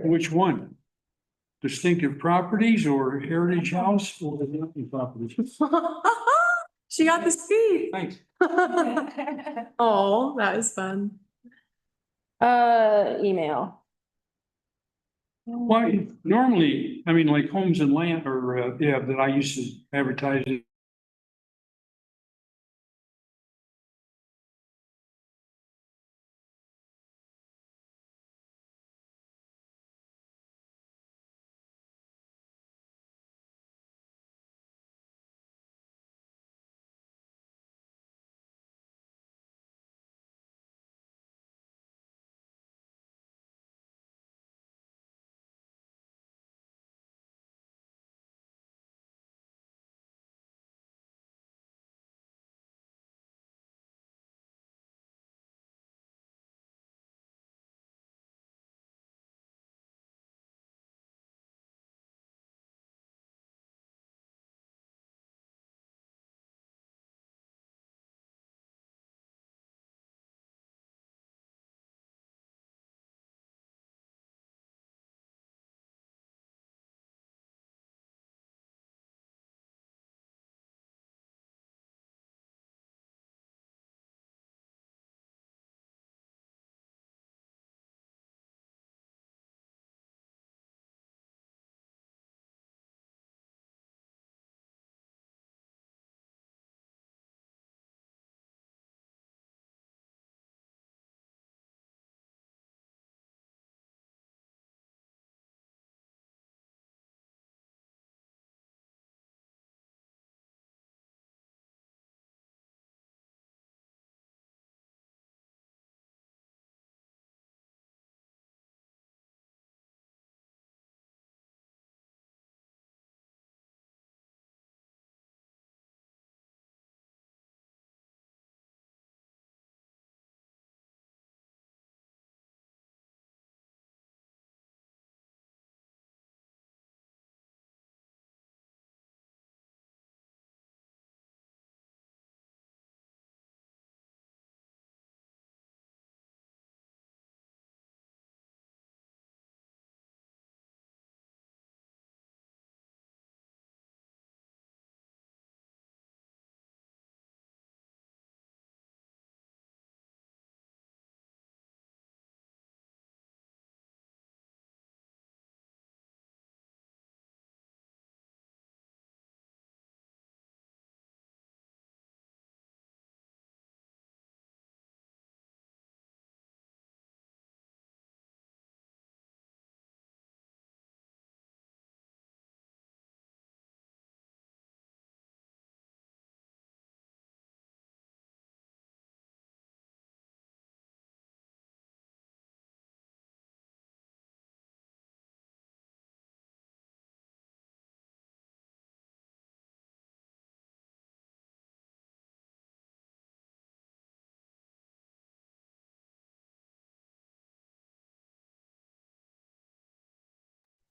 Which one? Distinctive properties or heritage house or development properties? She got the speed. Thanks. Oh, that was fun. Email. Why, normally, I mean, like Homes and Land or, yeah, that I used to advertise it.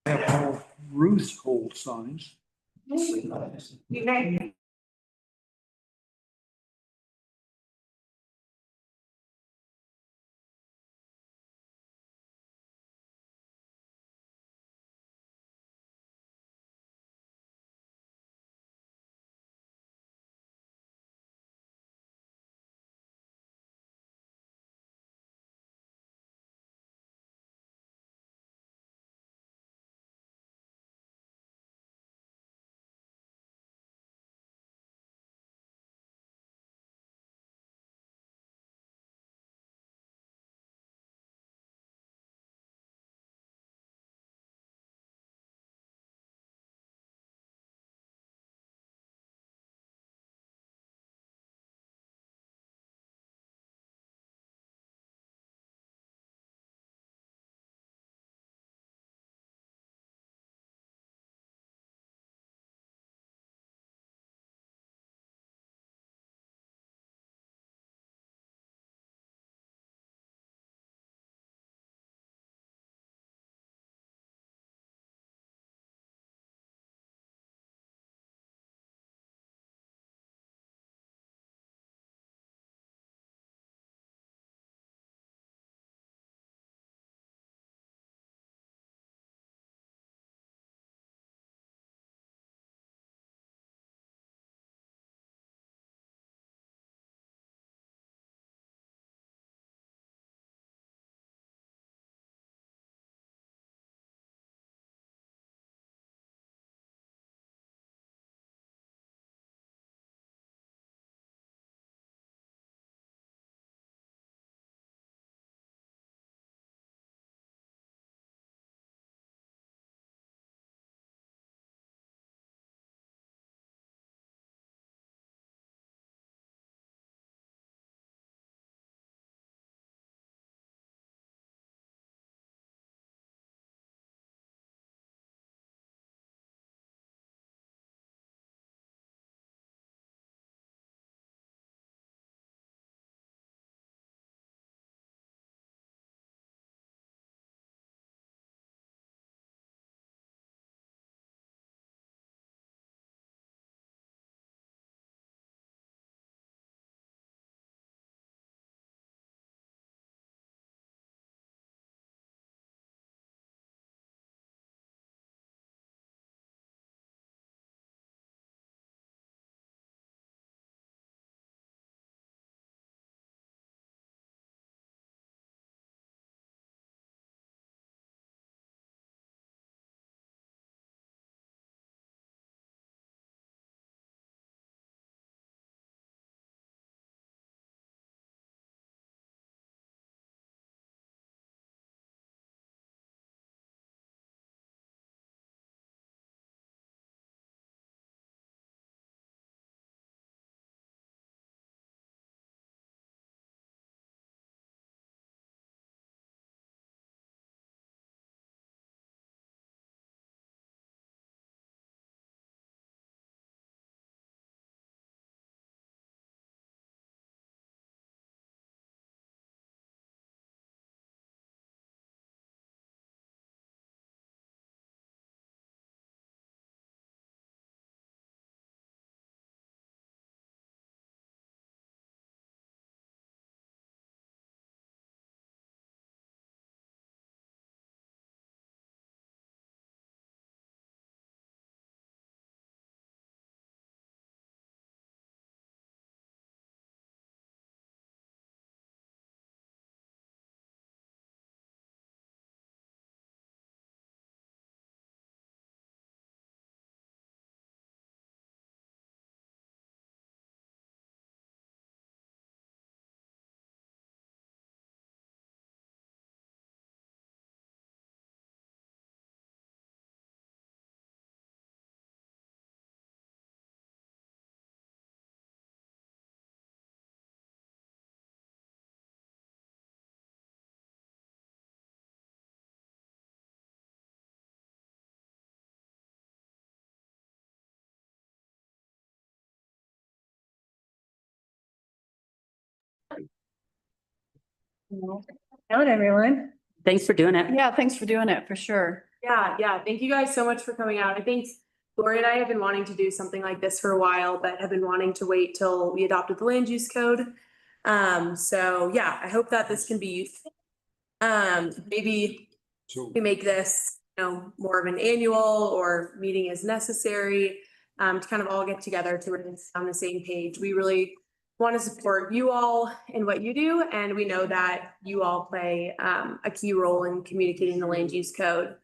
Have all Ruth's old signs. Hello, everyone. Thanks for doing it. Yeah, thanks for doing it, for sure. Yeah. Thank you guys so much for coming out. I think Lori and I have been wanting to do something like this for a while, but have been wanting to wait till we adopted the land use code. So yeah, I hope that this can be useful. Maybe So we make this, more of an annual or meeting as necessary, to kind of all get together to really on the same page. We really want to support you all in what you do, and we know that you all play a key role in communicating the land use code.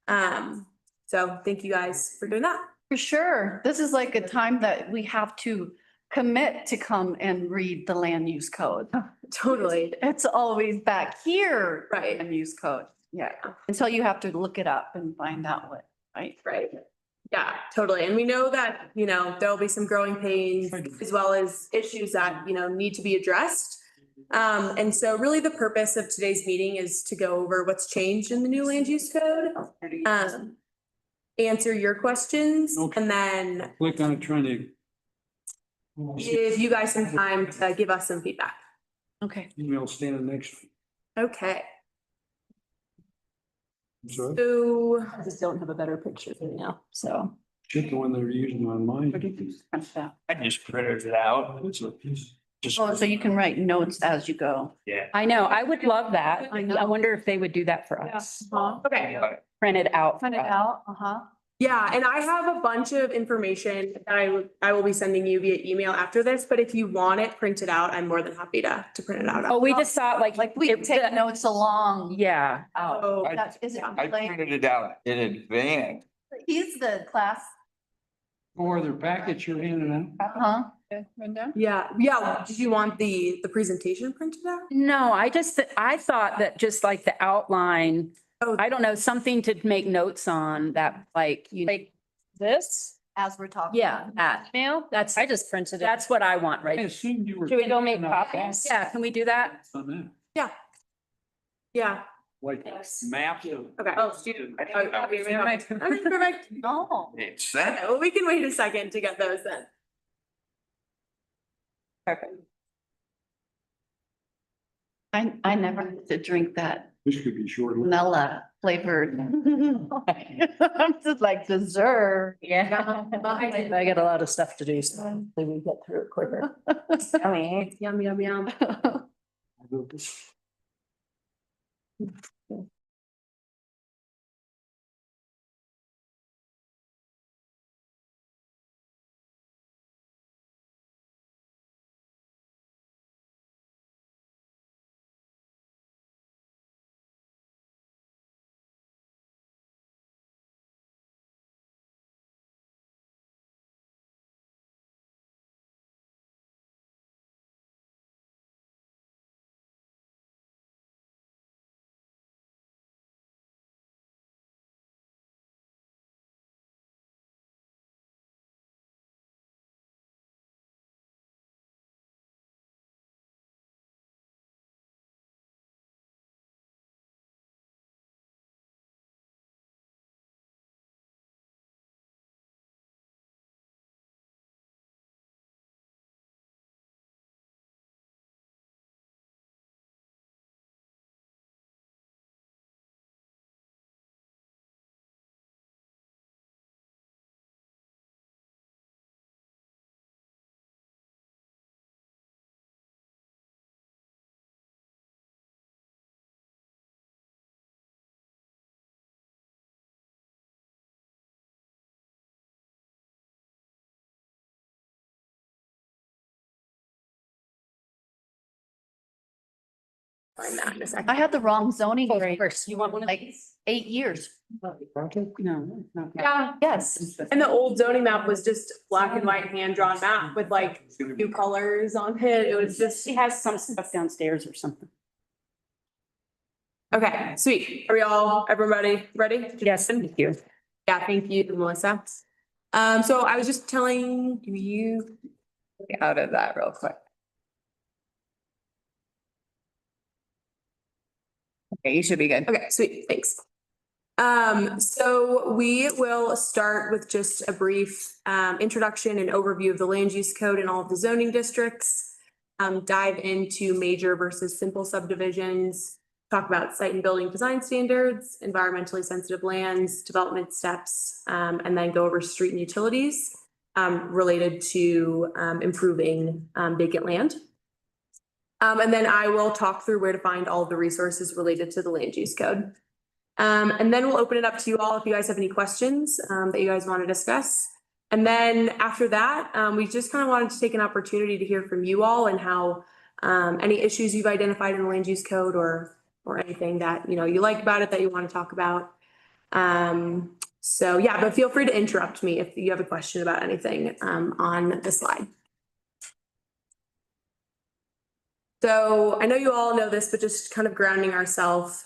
So thank you guys for doing that. For sure. This is like a time that we have to commit to come and read the land use code. Totally. It's always back here. Right. Land use code. Yeah. Until you have to look it up and find out what, right? Right. Yeah, totally. And we know that, there'll be some growing pains as well as issues that, need to be addressed. And so really the purpose of today's meeting is to go over what's changed in the new land use code. Answer your questions Okay. and then click on it, trying to. give you guys some time to give us some feedback. Okay. Email standing next. Okay, I'm sorry. so I just don't have a better picture for now, so. Check the one they're using on mine. I just printed it out. It's a piece. Just, Oh, so you can write notes as you go. yeah. I know, I would love that. I know. I wonder if they would do that for us. okay. Print it out. Print it out, Yeah, and I have a bunch of information that I will be sending you via email after this, but if you want it printed out, I'm more than happy to print it out. Oh, we just thought like. We it- take notes along. Yeah, Out. Oh, That is it. I like- printed it out in advance. He's the class. Or their packets you're handing out. yeah. Did you want the presentation printed out? no, I thought that just like the outline, Oh, I don't know, something to make notes on that, like, like this? As we're talking. Yeah, that. Mail, I just printed it. That's what I want, I right? assumed you were. Should we go make Enough copies? Yeah, can we do that? On that, yeah. like maps of. Okay. Oh, student. Perfect. No. It's Okay, that. well, we can wait a second to get those then. Perfect. I never had to drink that This could be short. vanilla flavored. I'm just like dessert. Yeah. I got a lot of stuff to do, so hopefully we get through it quicker. Yum. Find that in a second. I had the wrong zoning Of grade course, you want one of like these? 8 years. No, no. Yeah, Yes. and the old zoning map was just black and white hand-drawn map with like new colors on it. It was just, She has some stuff downstairs or something. okay, sweet. Are we all, everybody ready? Yes, thank you. Yeah, thank you, Melissa. So I was just telling you get out of that real quick. Okay, you should be good. Okay, sweet, thanks. So we will start with just a brief introduction and overview of the land use code in all of the zoning districts. dive into major versus simple subdivisions, talk about site and building design standards, environmentally sensitive lands, development steps, and then go over street and utilities related to improving vacant land. And then I will talk through where to find all of the resources related to the land use code. And then we'll open it up to you all if you guys have any questions that you guys want to discuss. And then after that, we just kind of wanted to take an opportunity to hear from you all and how any issues you've identified in the land use code or anything that you like about it that you want to talk about. So yeah, but feel free to interrupt me if you have a question about anything on the slide. So I know you all know this, but just kind of grounding ourselves,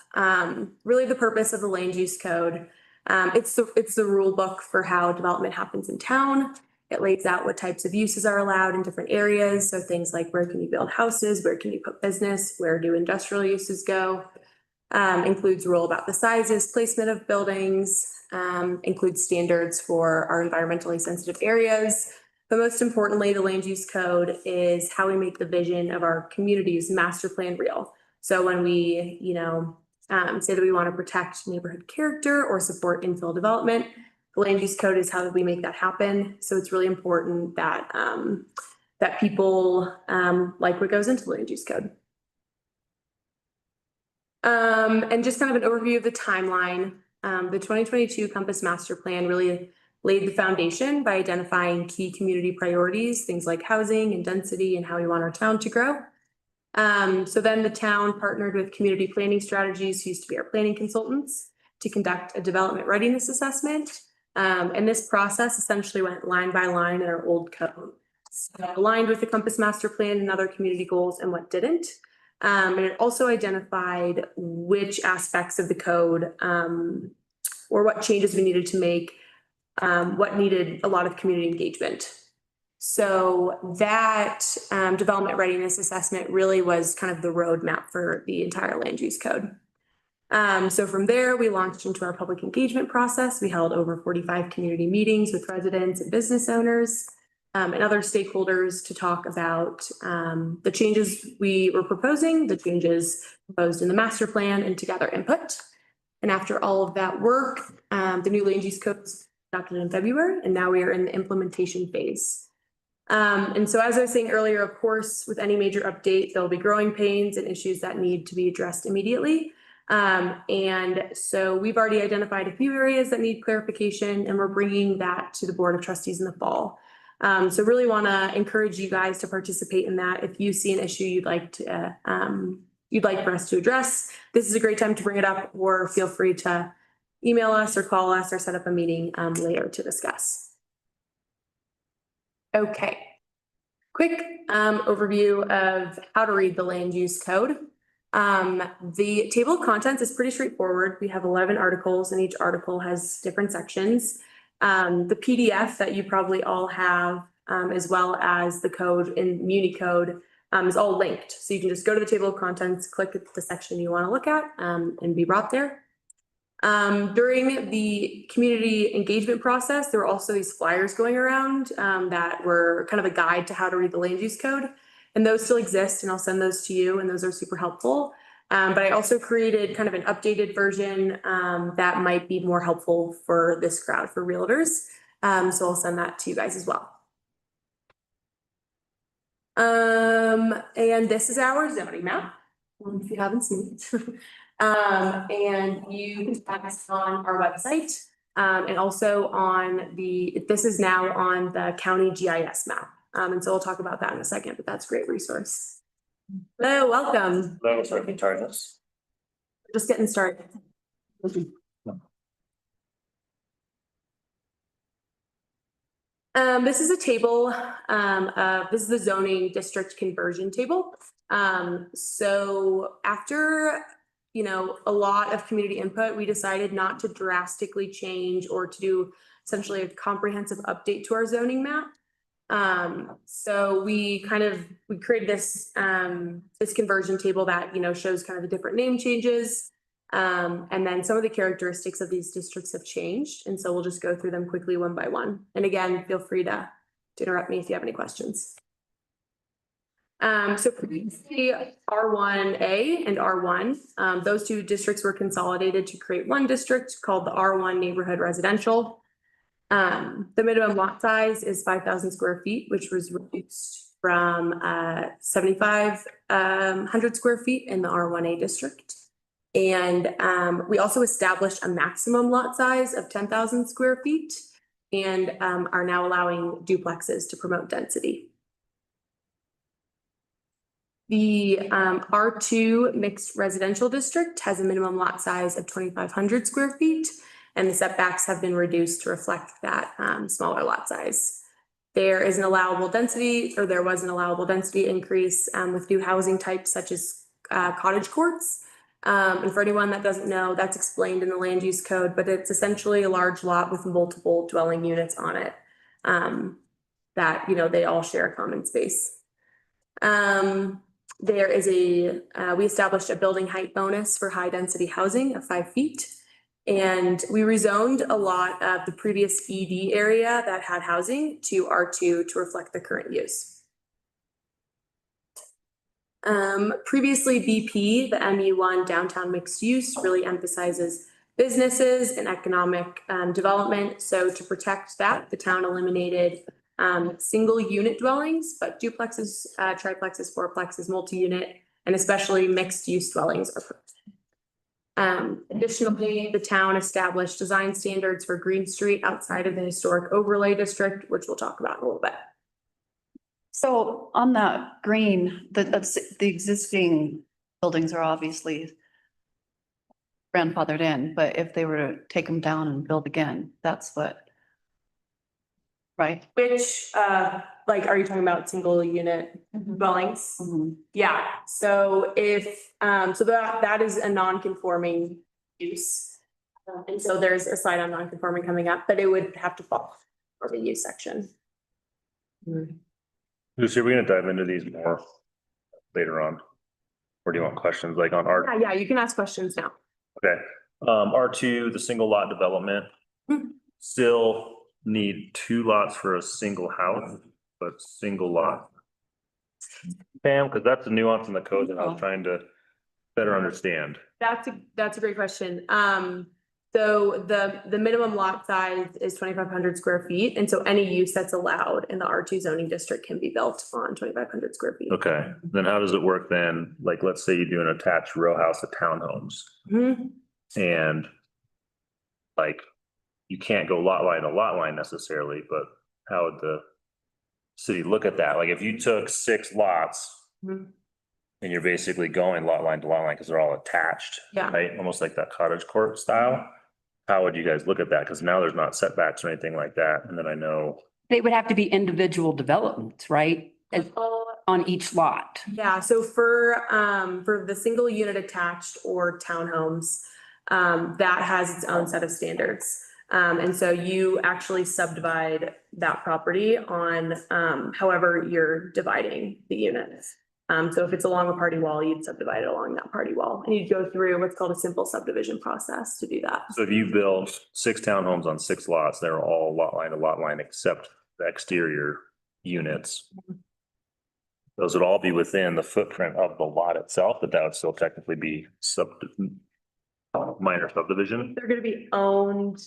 really the purpose of the land use code. It's the rule book for how development happens in town. It lays out what types of uses are allowed in different areas. So things like where can you build houses, where can you put business, where do industrial uses go? Includes rule about the sizes, placement of buildings, includes standards for our environmentally sensitive areas. But most importantly, the land use code is how we make the vision of our community's master plan real. So when we, say that we want to protect neighborhood character or support infill development, the land use code is how we make that happen. So it's really important that that people like what goes into the land use code. And just kind of an overview of the timeline. The 2022 Compass Master Plan really laid the foundation by identifying key community priorities, things like housing and density and how we want our town to grow. So then the town partnered with Community Planning Strategies, who used to be our planning consultants, to conduct a development readiness assessment. And this process essentially went line by line in our old code. So aligned with the Compass Master Plan and other community goals and what didn't. And it also identified which aspects of the code or what changes we needed to make, what needed a lot of community engagement. So that development readiness assessment really was kind of the roadmap for the entire land use code. So from there, we launched into our public engagement process. We held over 45 community meetings with residents and business owners and other stakeholders to talk about the changes we were proposing, the changes proposed in the master plan, and to gather input. And after all of that work, the new land use code was adopted in February, and now we are in the implementation phase. And so as I was saying earlier, of course, with any major update, there'll be growing pains and issues that need to be addressed immediately. And so we've already identified a few areas that need clarification, and we're bringing that to the Board of Trustees in the fall. So really want to encourage you guys to participate in that. If you see an issue you'd like for us to address, this is a great time to bring it up, or feel free to email us or call us or set up a meeting later to discuss. Okay, quick overview of how to read the land use code. The table of contents is pretty straightforward. We have 11 articles, and each article has different sections. The PDF that you probably all have, as well as the code in Muni code, is all linked. So you can just go to the table of contents, click the section you want to look at, and be brought there. During the community engagement process, there were also these flyers going around that were kind of a guide to how to read the land use code. And those still exist, and I'll send those to you, and those are super helpful. But I also created kind of an updated version that might be more helpful for this crowd, for realtors. So I'll send that to you guys as well. And this is our zoning map, if you haven't seen it. And you can find us on our website and also on this is now on the county GIS map. And so we'll talk about that in a second, but that's a great resource. Hello, welcome. Hello, so can you turn this? Just getting started. This is a table, this is the zoning district conversion table. So after, a lot of community input, we decided not to drastically change or to do essentially a comprehensive update to our zoning map. So we created this, this conversion table that, shows kind of the different name changes. And then some of the characteristics of these districts have changed. And so we'll just go through them quickly one by one. And again, feel free to interrupt me if you have any questions. So previously R1A and R1, those two districts were consolidated to create one district called the R1 Neighborhood Residential. The minimum lot size is 5,000 square feet, which was reduced from 7,500 square feet in the R1A district. And we also established a maximum lot size of 10,000 square feet and are now allowing duplexes to promote density. The R2 mixed residential district has a minimum lot size of 2,500 square feet, and the setbacks have been reduced to reflect that smaller lot size. There is an allowable density, or there was an allowable density increase with new housing types such as cottage courts. And for anyone that doesn't know, that's explained in the land use code, but it's essentially a large lot with multiple dwelling units on it that, you know, they all share a common space. There is we established a building height bonus for high density housing of 5 feet. And we rezoned a lot of the previous ED area that had housing to R2 to reflect the current use. Previously BP, the MU1 downtown mixed use really emphasizes businesses and economic development. So to protect that, the town eliminated single unit dwellings, but duplexes, triplexes, fourplexes, multi-unit, and especially mixed use dwellings are prohibited. Additionally, the town established design standards for Green Street outside of the historic overlay district, which we'll talk about in a little bit. So on that green, the existing buildings are obviously grandfathered in, but if they were to take them down and build again, that's what. Right? Which, like, are you talking about single unit dwellings? Mhm. Yeah, so if, so that is a non-conforming use. And so there's a slide on non-conforming coming up, but it would have to fall for the use section. Lucy, are we gonna dive into these more later on? Or do you want questions like on R? Yeah, you can ask questions now. Okay, R2, the single lot development. Mhm. Still need 2 lots for a single house, but single lot. Pam, because that's a nuance in the code that I was trying to better understand. That's a great question. So the minimum lot size is 2,500 square feet. And so any use that's allowed in the R2 zoning district can be built on 2,500 square feet. Okay, then how does it work then? Like, let's say you do an attached row house of townhomes Mhm. and like, you can't go lot line to lot line necessarily, but how would the city look at that? Like, if you took 6 lots Mhm. and you're basically going lot line to lot line because they're all attached, Yeah. right? Almost like that cottage court style. How would you guys look at that? Because now there's not setbacks or anything like that. And then I know, They would have to be individual developments, right? On each lot. Yeah, so for the single unit attached or townhomes, that has its own set of standards. And so you actually subdivide that property on however you're dividing the units. So if it's along a party wall, you'd subdivide it along that party wall, and you'd go through what's called a simple subdivision process to do that. so if you build 6 townhomes on 6 lots, they're all lot line to lot line except the exterior units. Those would all be within the footprint of the lot itself, but that would still technically be minor subdivision. They're gonna be owned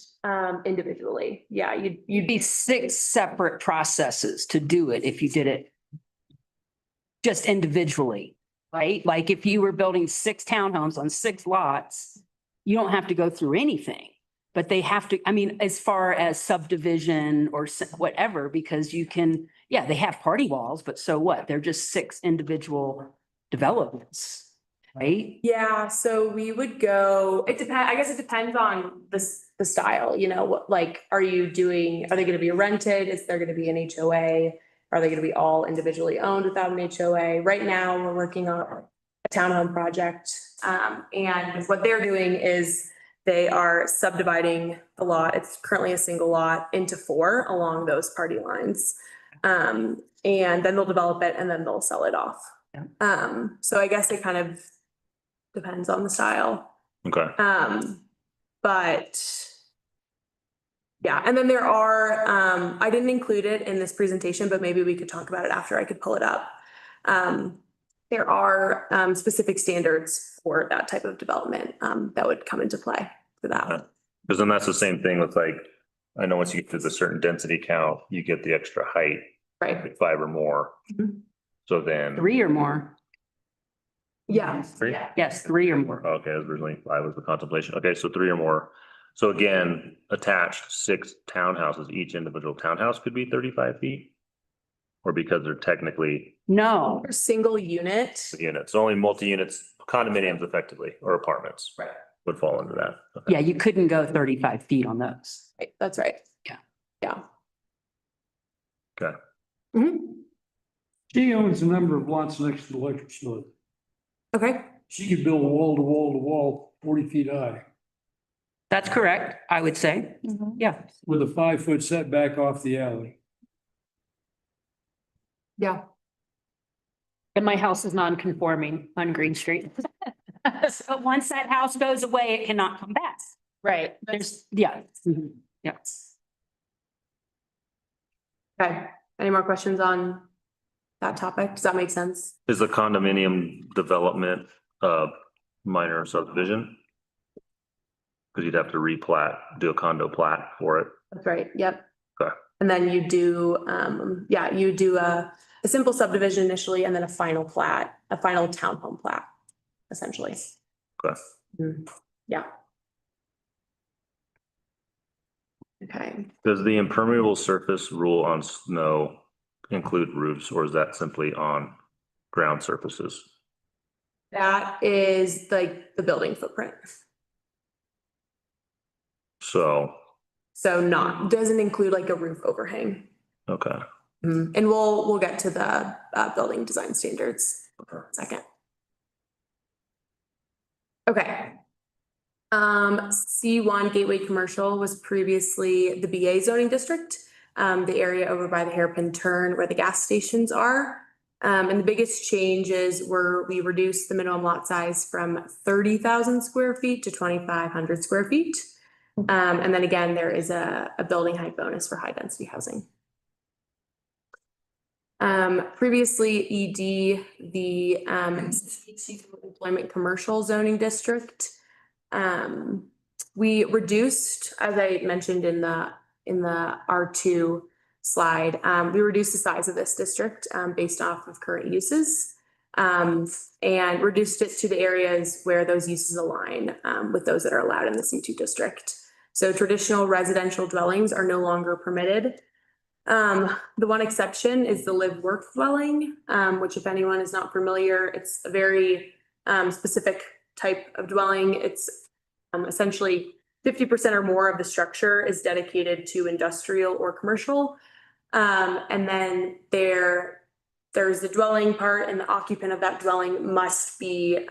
individually. Yeah, You'd be 6 separate processes to do it if you did it just individually, right? Like if you were building 6 townhomes on 6 lots, you don't have to go through anything. But they have to, I mean, as far as subdivision or whatever, because you can, yeah, they have party walls, but so what? They're just 6 individual developments, right? Yeah, so we would go, I guess it depends on the style, you know, what, like, are they gonna be rented? Is there gonna be an HOA? Are they gonna be all individually owned without an HOA? Right now, we're working on a townhome project. And what they're doing is they are subdividing the lot. It's currently a single lot into 4 along those party lines. And then they'll develop it and then they'll sell it off. Yeah. So I guess it kind of depends on the style. Okay, But yeah, and then there are, I didn't include it in this presentation, but maybe we could talk about it after. I could pull it up. there are specific standards for that type of development that would come into play for that. Because then that's the same thing with like, I know once you get to the certain density count, you get the extra height, Right. like 5 or more. Mhm. So then. 3 or more. Yeah. 3? Yes, 3 or more. Okay, originally 5 was the contemplation. Okay, so 3 or more. So again, attached 6 townhouses, each individual townhouse could be 35 feet? Or because they're technically No, For single unit. units, only multi-units, condominiums effectively, or apartments. Right. Would fall under that. Okay. yeah, you couldn't go 35 feet on those. Right, that's right. Yeah. Yeah. Okay. Mhm. She owns a number of lots next to the electric store. Okay, She could build a wall to wall to wall, 40 feet high, That's correct, I would say. Yeah. with a 5-foot setback off the alley. yeah, And my house is non-conforming on Green Street. So once that house goes away, it cannot come back. right. There's, yeah. Mhm. Yeah. Okay, any more questions on that topic? Does that make sense? Is the condominium development minor subdivision? Because you'd have to replat, do a condo plat for it. That's right, yep. Okay. And then you do, you do a simple subdivision initially and then a final plat, a final townhome plat, essentially. Okay. Mhm. Yeah. Okay, Does the impermeable surface rule on snow include roofs, or is that simply on ground surfaces? that is like the building footprint. So, So doesn't include like a roof overhang. okay. And we'll get to the building design standards in a second. Okay. C1 Gateway Commercial was previously the BA zoning district, the area over by the hairpin turn where the gas stations are. And the biggest changes were we reduced the minimum lot size from 30,000 square feet to 2,500 square feet. And then again, there is a building height bonus for high density housing. Previously ED, the employment commercial zoning district. We reduced, as I mentioned in the R2 slide, we reduced the size of this district based off of current uses. And reduced it to the areas where those uses align with those that are allowed in the C2 district. So traditional residential dwellings are no longer permitted. The one exception is the live work dwelling, which if anyone is not familiar, it's a very specific type of dwelling. It's essentially 50% or more of the structure is dedicated to industrial or commercial. And then there's the dwelling part, and the occupant of that dwelling must be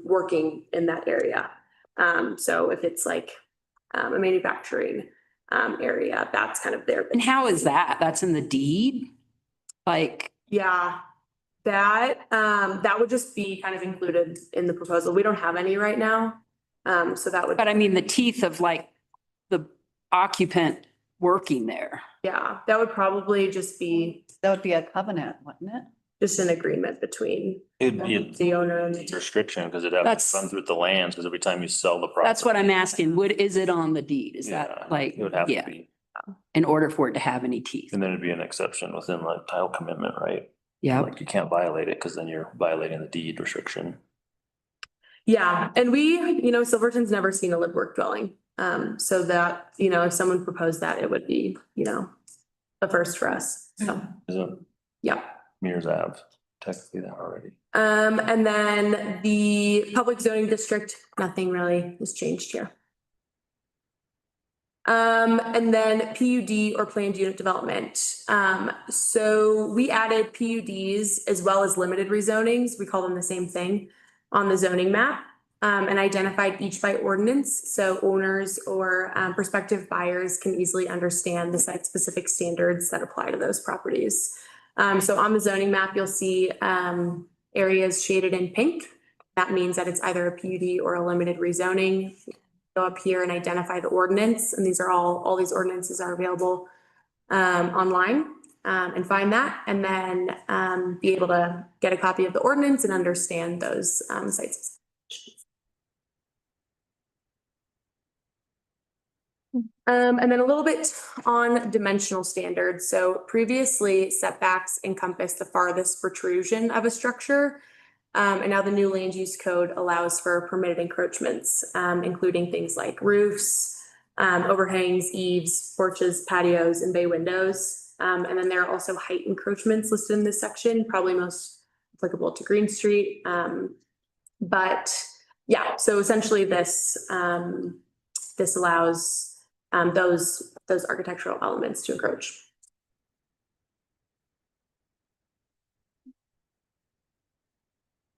working in that area. So if it's like a manufacturing area, that's kind of their. And how is that? That's in the deed? Like, Yeah, that would just be kind of included in the proposal. We don't have any right now. So that would, but I mean, the teeth of like the occupant working there. yeah, that would probably just be That would be a covenant, wouldn't it? just an agreement between It'd be a the owner and the. restriction because it'd have That's- to run through the lands, because every time you sell the property. That's what I'm asking. Is it on the deed? Is Yeah, that like, It would have to yeah, be, in order for it to have any teeth? and then it'd be an exception within like title commitment, right? Yeah. Like you can't violate it because then you're violating the deed restriction. Yeah, and we, Silverton's never seen a live work dwelling. So that, if someone proposed that, it would be, a first for us. So, Isn't yeah. Mears Ave technically that already? And then the public zoning district, nothing really has changed here. And then PUD or planned unit development. So we added PUDs as well as limited rezonings. We call them the same thing on the zoning map. And identified each by ordinance. So owners or prospective buyers can easily understand the site specific standards that apply to those properties. So on the zoning map, you'll see areas shaded in pink. That means that it's either a PUD or a limited rezoning. Go up here and identify the ordinance, and these are all these ordinances are available online. and find that, and then be able to get a copy of the ordinance and understand those sites. And then a little bit on dimensional standards. So previously setbacks encompass the farthest protrusion of a structure. And now the new land use code allows for permitted encroachments, including things like roofs, overhangs, eaves, porches, patios, and bay windows. And then there are also height encroachments listed in this section, probably most applicable to Green Street. But yeah, so essentially this allows those architectural elements to encroach.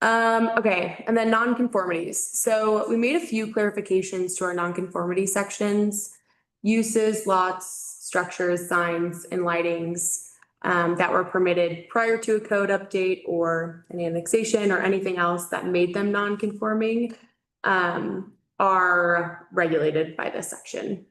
Okay, and then nonconformities. So we made a few clarifications to our nonconformity sections. Uses, lots, structures, signs, and lightings that were permitted prior to a code update or an annexation or anything else that made them nonconforming are regulated by this section.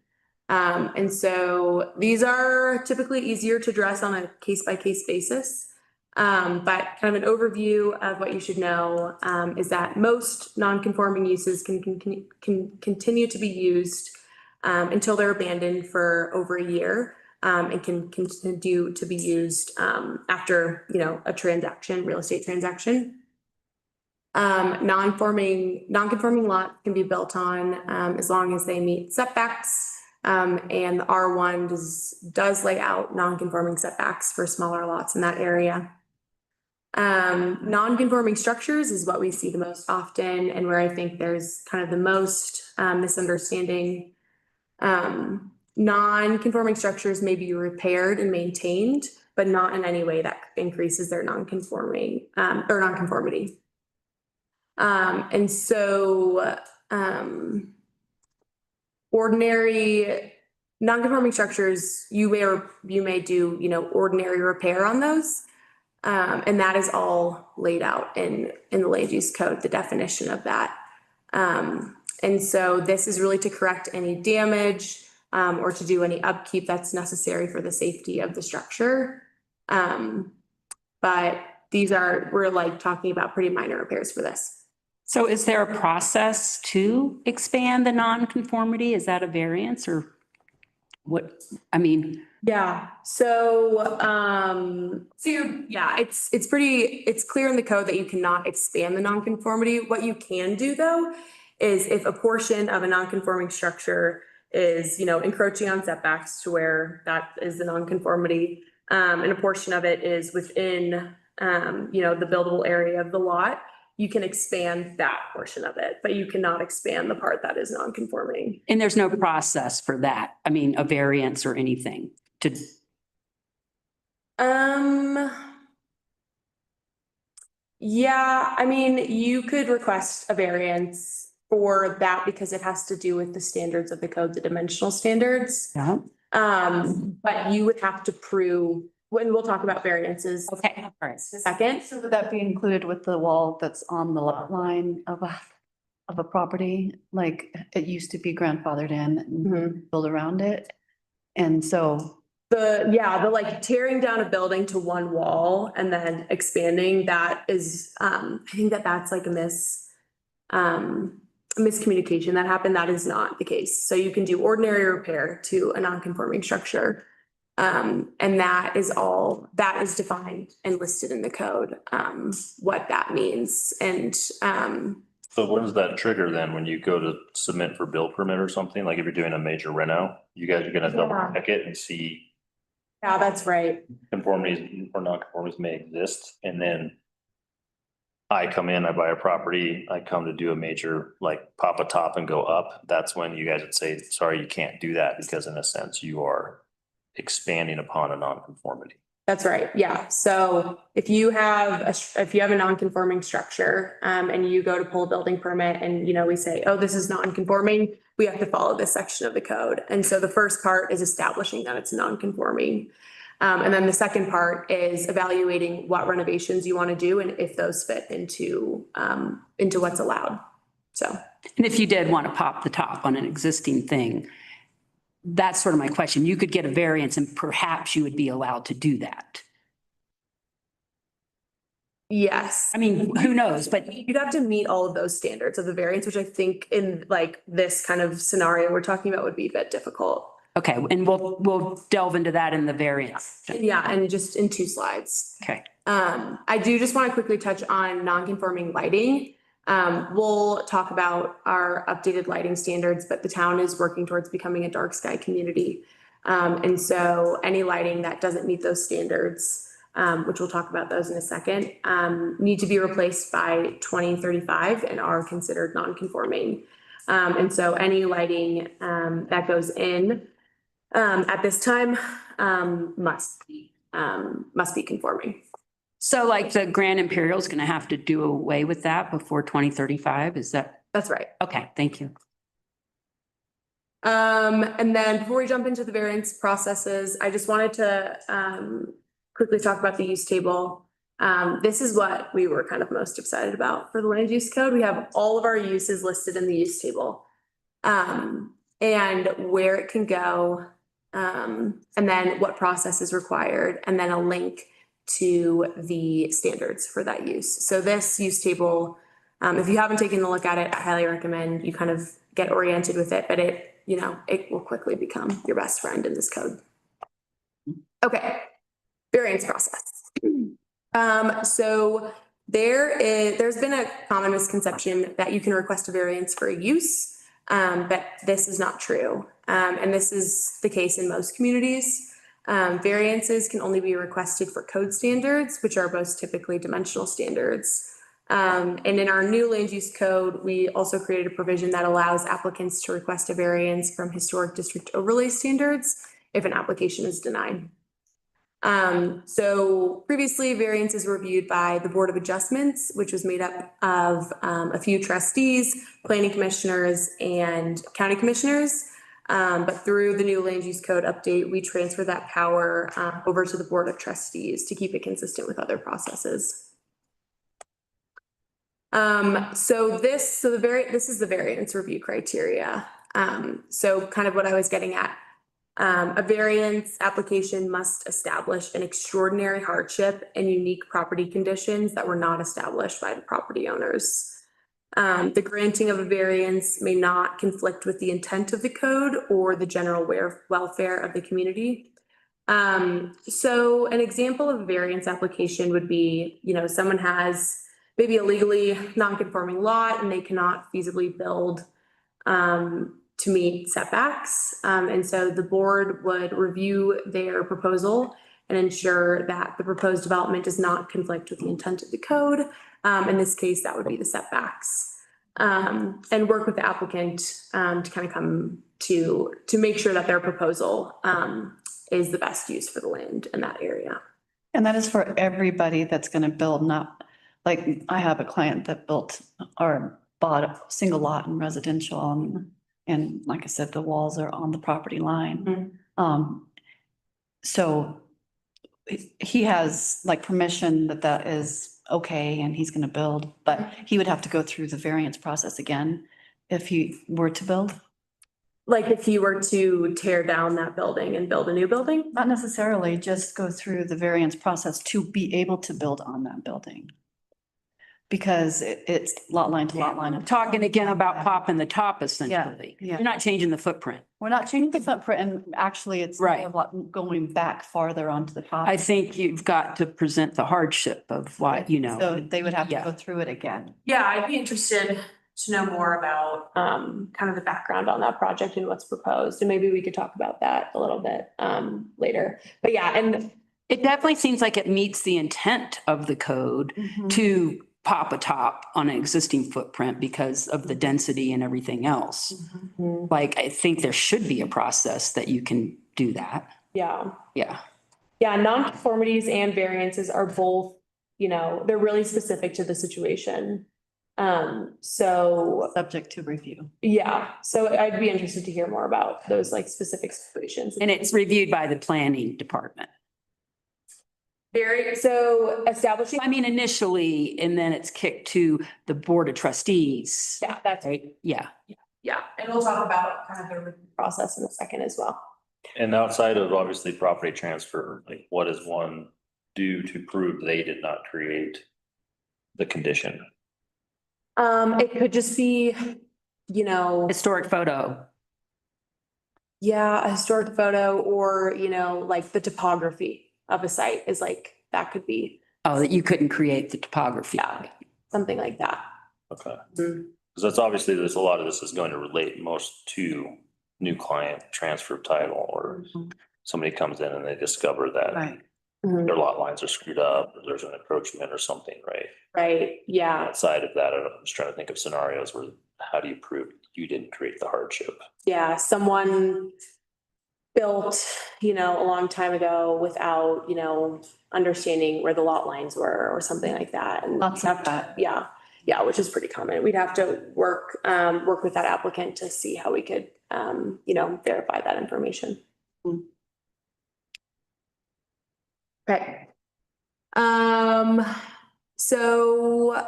And so these are typically easier to address on a case-by-case basis. But kind of an overview of what you should know is that most non-conforming uses can continue to be used until they're abandoned for over a year and can continue to be used after, a transaction, real estate transaction. Non-conforming lot can be built on as long as they meet setbacks. And the R1 does lay out non-conforming setbacks for smaller lots in that area. Non-conforming structures is what we see the most often and where I think there's kind of the most misunderstanding. Non-conforming structures may be repaired and maintained, but not in any way that increases their non-conformity. And so ordinary non-conforming structures, you may do, ordinary repair on those. And that is all laid out in the land use code, the definition of that. And so this is really to correct any damage or to do any upkeep that's necessary for the safety of the structure. But we're like talking about pretty minor repairs for this. So is there a process to expand the nonconformity? Is that a variance or what? I mean. Yeah, so it's clear in the code that you cannot expand the nonconformity. What you can do though is if a portion of a nonconforming structure is, encroaching on setbacks to where that is the nonconformity, and a portion of it is within, the buildable area of the lot, you can expand that portion of it, but you cannot expand the part that is nonconforming. And there's no process for that. I mean, a variance or anything to. Yeah, I mean, you could request a variance for that because it has to do with the standards of the code, the dimensional standards. Yeah. But you would have to prove, when we'll talk about variances. Okay, all right. Second. So would that be included with the wall that's on the lot line of a property? Like it used to be grandfathered in and build around it? And so. The like tearing down a building to one wall and then expanding that is, I think that's like a miscommunication that happened. That is not the case. So you can do ordinary repair to a non-conforming structure. And that is defined and listed in the code, what that means. And, So what does that trigger then when you go to submit for build permit or something? Like if you're doing a major reno, you guys are gonna double check it and see yeah, that's right. conformities or non-conformities may exist. And then I come in, I buy a property, I come to do a major, like pop a top and go up. That's when you guys would say, sorry, you can't do that because in a sense you are expanding upon a non-conformity. That's right. Yeah. So if you have a non-conforming structure, and you go to pull a building permit and, we say, oh, this is non-conforming, we have to follow this section of the code. And so the first part is establishing that it's non-conforming. And then the second part is evaluating what renovations you want to do and if those fit into what's allowed. So. And if you did want to pop the top on an existing thing, that's sort of my question. You could get a variance and perhaps you would be allowed to do that. Yes. I mean, who knows, but You'd have to meet all of those standards of the variance, which I think in like this kind of scenario we're talking about would be a bit difficult. okay, and we'll delve into that in the variance. Yeah, and just in 2 slides. Okay. I do just want to quickly touch on non-conforming lighting. We'll talk about our updated lighting standards, but the town is working towards becoming a dark sky community. And so any lighting that doesn't meet those standards, which we'll talk about those in a second, need to be replaced by 2035 and are considered non-conforming. And so any lighting that goes in at this time must be conforming. So like the Grand Imperial is going to have to do away with that before 2035. Is that? That's right. Okay, thank you. And then before we jump into the variance processes, I just wanted to quickly talk about the use table. This is what we were kind of most excited about for the land use code. We have all of our uses listed in the use table. And where it can go, and then what process is required, and then a link to the standards for that use. So this use table, if you haven't taken a look at it, I highly recommend you kind of get oriented with it, but it will quickly become your best friend in this code. Okay, variance process. So there's been a common misconception that you can request a variance for a use, but this is not true. And this is the case in most communities. Variances can only be requested for code standards, which are most typically dimensional standards. And in our new land use code, we also created a provision that allows applicants to request a variance from historic district overlay standards if an application is denied. So previously, variances were reviewed by the Board of Adjustments, which was made up of a few trustees, planning commissioners, and county commissioners. But through the new land use code update, we transfer that power over to the Board of Trustees to keep it consistent with other processes. This is the variance review criteria. So kind of what I was getting at. A variance application must establish an extraordinary hardship and unique property conditions that were not established by the property owners. The granting of a variance may not conflict with the intent of the code or the general welfare of the community. So an example of a variance application would be, someone has maybe a legally non-conforming lot and they cannot feasibly build to meet setbacks. And so the board would review their proposal and ensure that the proposed development does not conflict with the intent of the code. In this case, that would be the setbacks. And work with the applicant to kind of come to make sure that their proposal is the best use for the land in that area. And that is for everybody that's going to build, not like I have a client that built or bought a single lot in residential and like I said, the walls are on the property line. So he has like permission that is okay and he's going to build, but he would have to go through the variance process again if he were to build. Like if he were to tear down that building and build a new building? Not necessarily, just go through the variance process to be able to build on that building. Because it's lot line to lot line. I'm talking again about popping the top essentially. Yeah. You're not changing the footprint. We're not changing the footprint and actually it's Right. more of like going back farther onto the top. I think you've got to present the hardship of what, So they would have to Yeah. go through it again. Yeah, I'd be interested to know more about kind of the background on that project and what's proposed. And maybe we could talk about that a little bit later. But yeah, and it definitely seems like it meets the intent of the code to pop a top on an existing footprint because of the density and everything else. Like, I think there should be a process that you can do that. yeah. Yeah. Yeah, nonconformities and variances are both, they're really specific to the situation. So Subject to review. yeah, so I'd be interested to hear more about those like specific situations. And it's reviewed by the planning department. So establishing. I mean, initially, and then it's kicked to the Board of Trustees. Yeah, that's Right? Yeah. Yeah, and we'll talk about kind of the review process in a second as well. And outside of obviously property transfer, like what does one do to prove they did not create the condition? It could just be, you know, Historic photo. yeah, a historic photo or, you know, like the topography of a site is like, that could be, Oh, that you couldn't create the topography. yeah, something like that. Okay. Mhm. Because that's obviously, there's a lot of this is going to relate most to new client transfer of title, or somebody comes in and they discover that Right. Mhm. their lot lines are screwed up, or there's an encroachment or something, right? Right, yeah, Outside of that, I'm just trying to think of scenarios where, how do you prove you didn't create the hardship? yeah, someone built, you know, a long time ago without, you know, understanding where the lot lines were or something like that. And Lots of that. yeah, yeah, which is pretty common. We'd have to work with that applicant to see how we could, you know, verify that information. Mm. Okay. So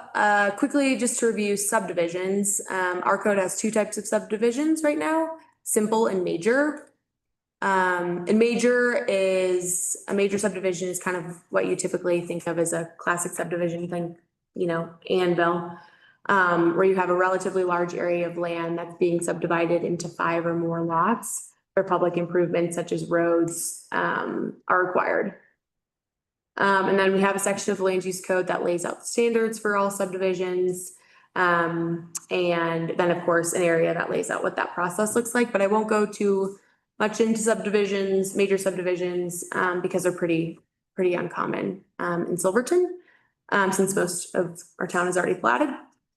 quickly, just to review subdivisions, our code has two types of subdivisions right now, simple and major. And major subdivision is kind of what you typically think of as a classic subdivision thing, you know, Anvil. Where you have a relatively large area of land that's being subdivided into 5 or more lots where public improvements such as roads, are required. And then we have a section of the land use code that lays out the standards for all subdivisions. And then of course, an area that lays out what that process looks like, but I won't go too much into subdivisions, major subdivisions, because they're pretty uncommon, in Silverton, since most of our town is already platted.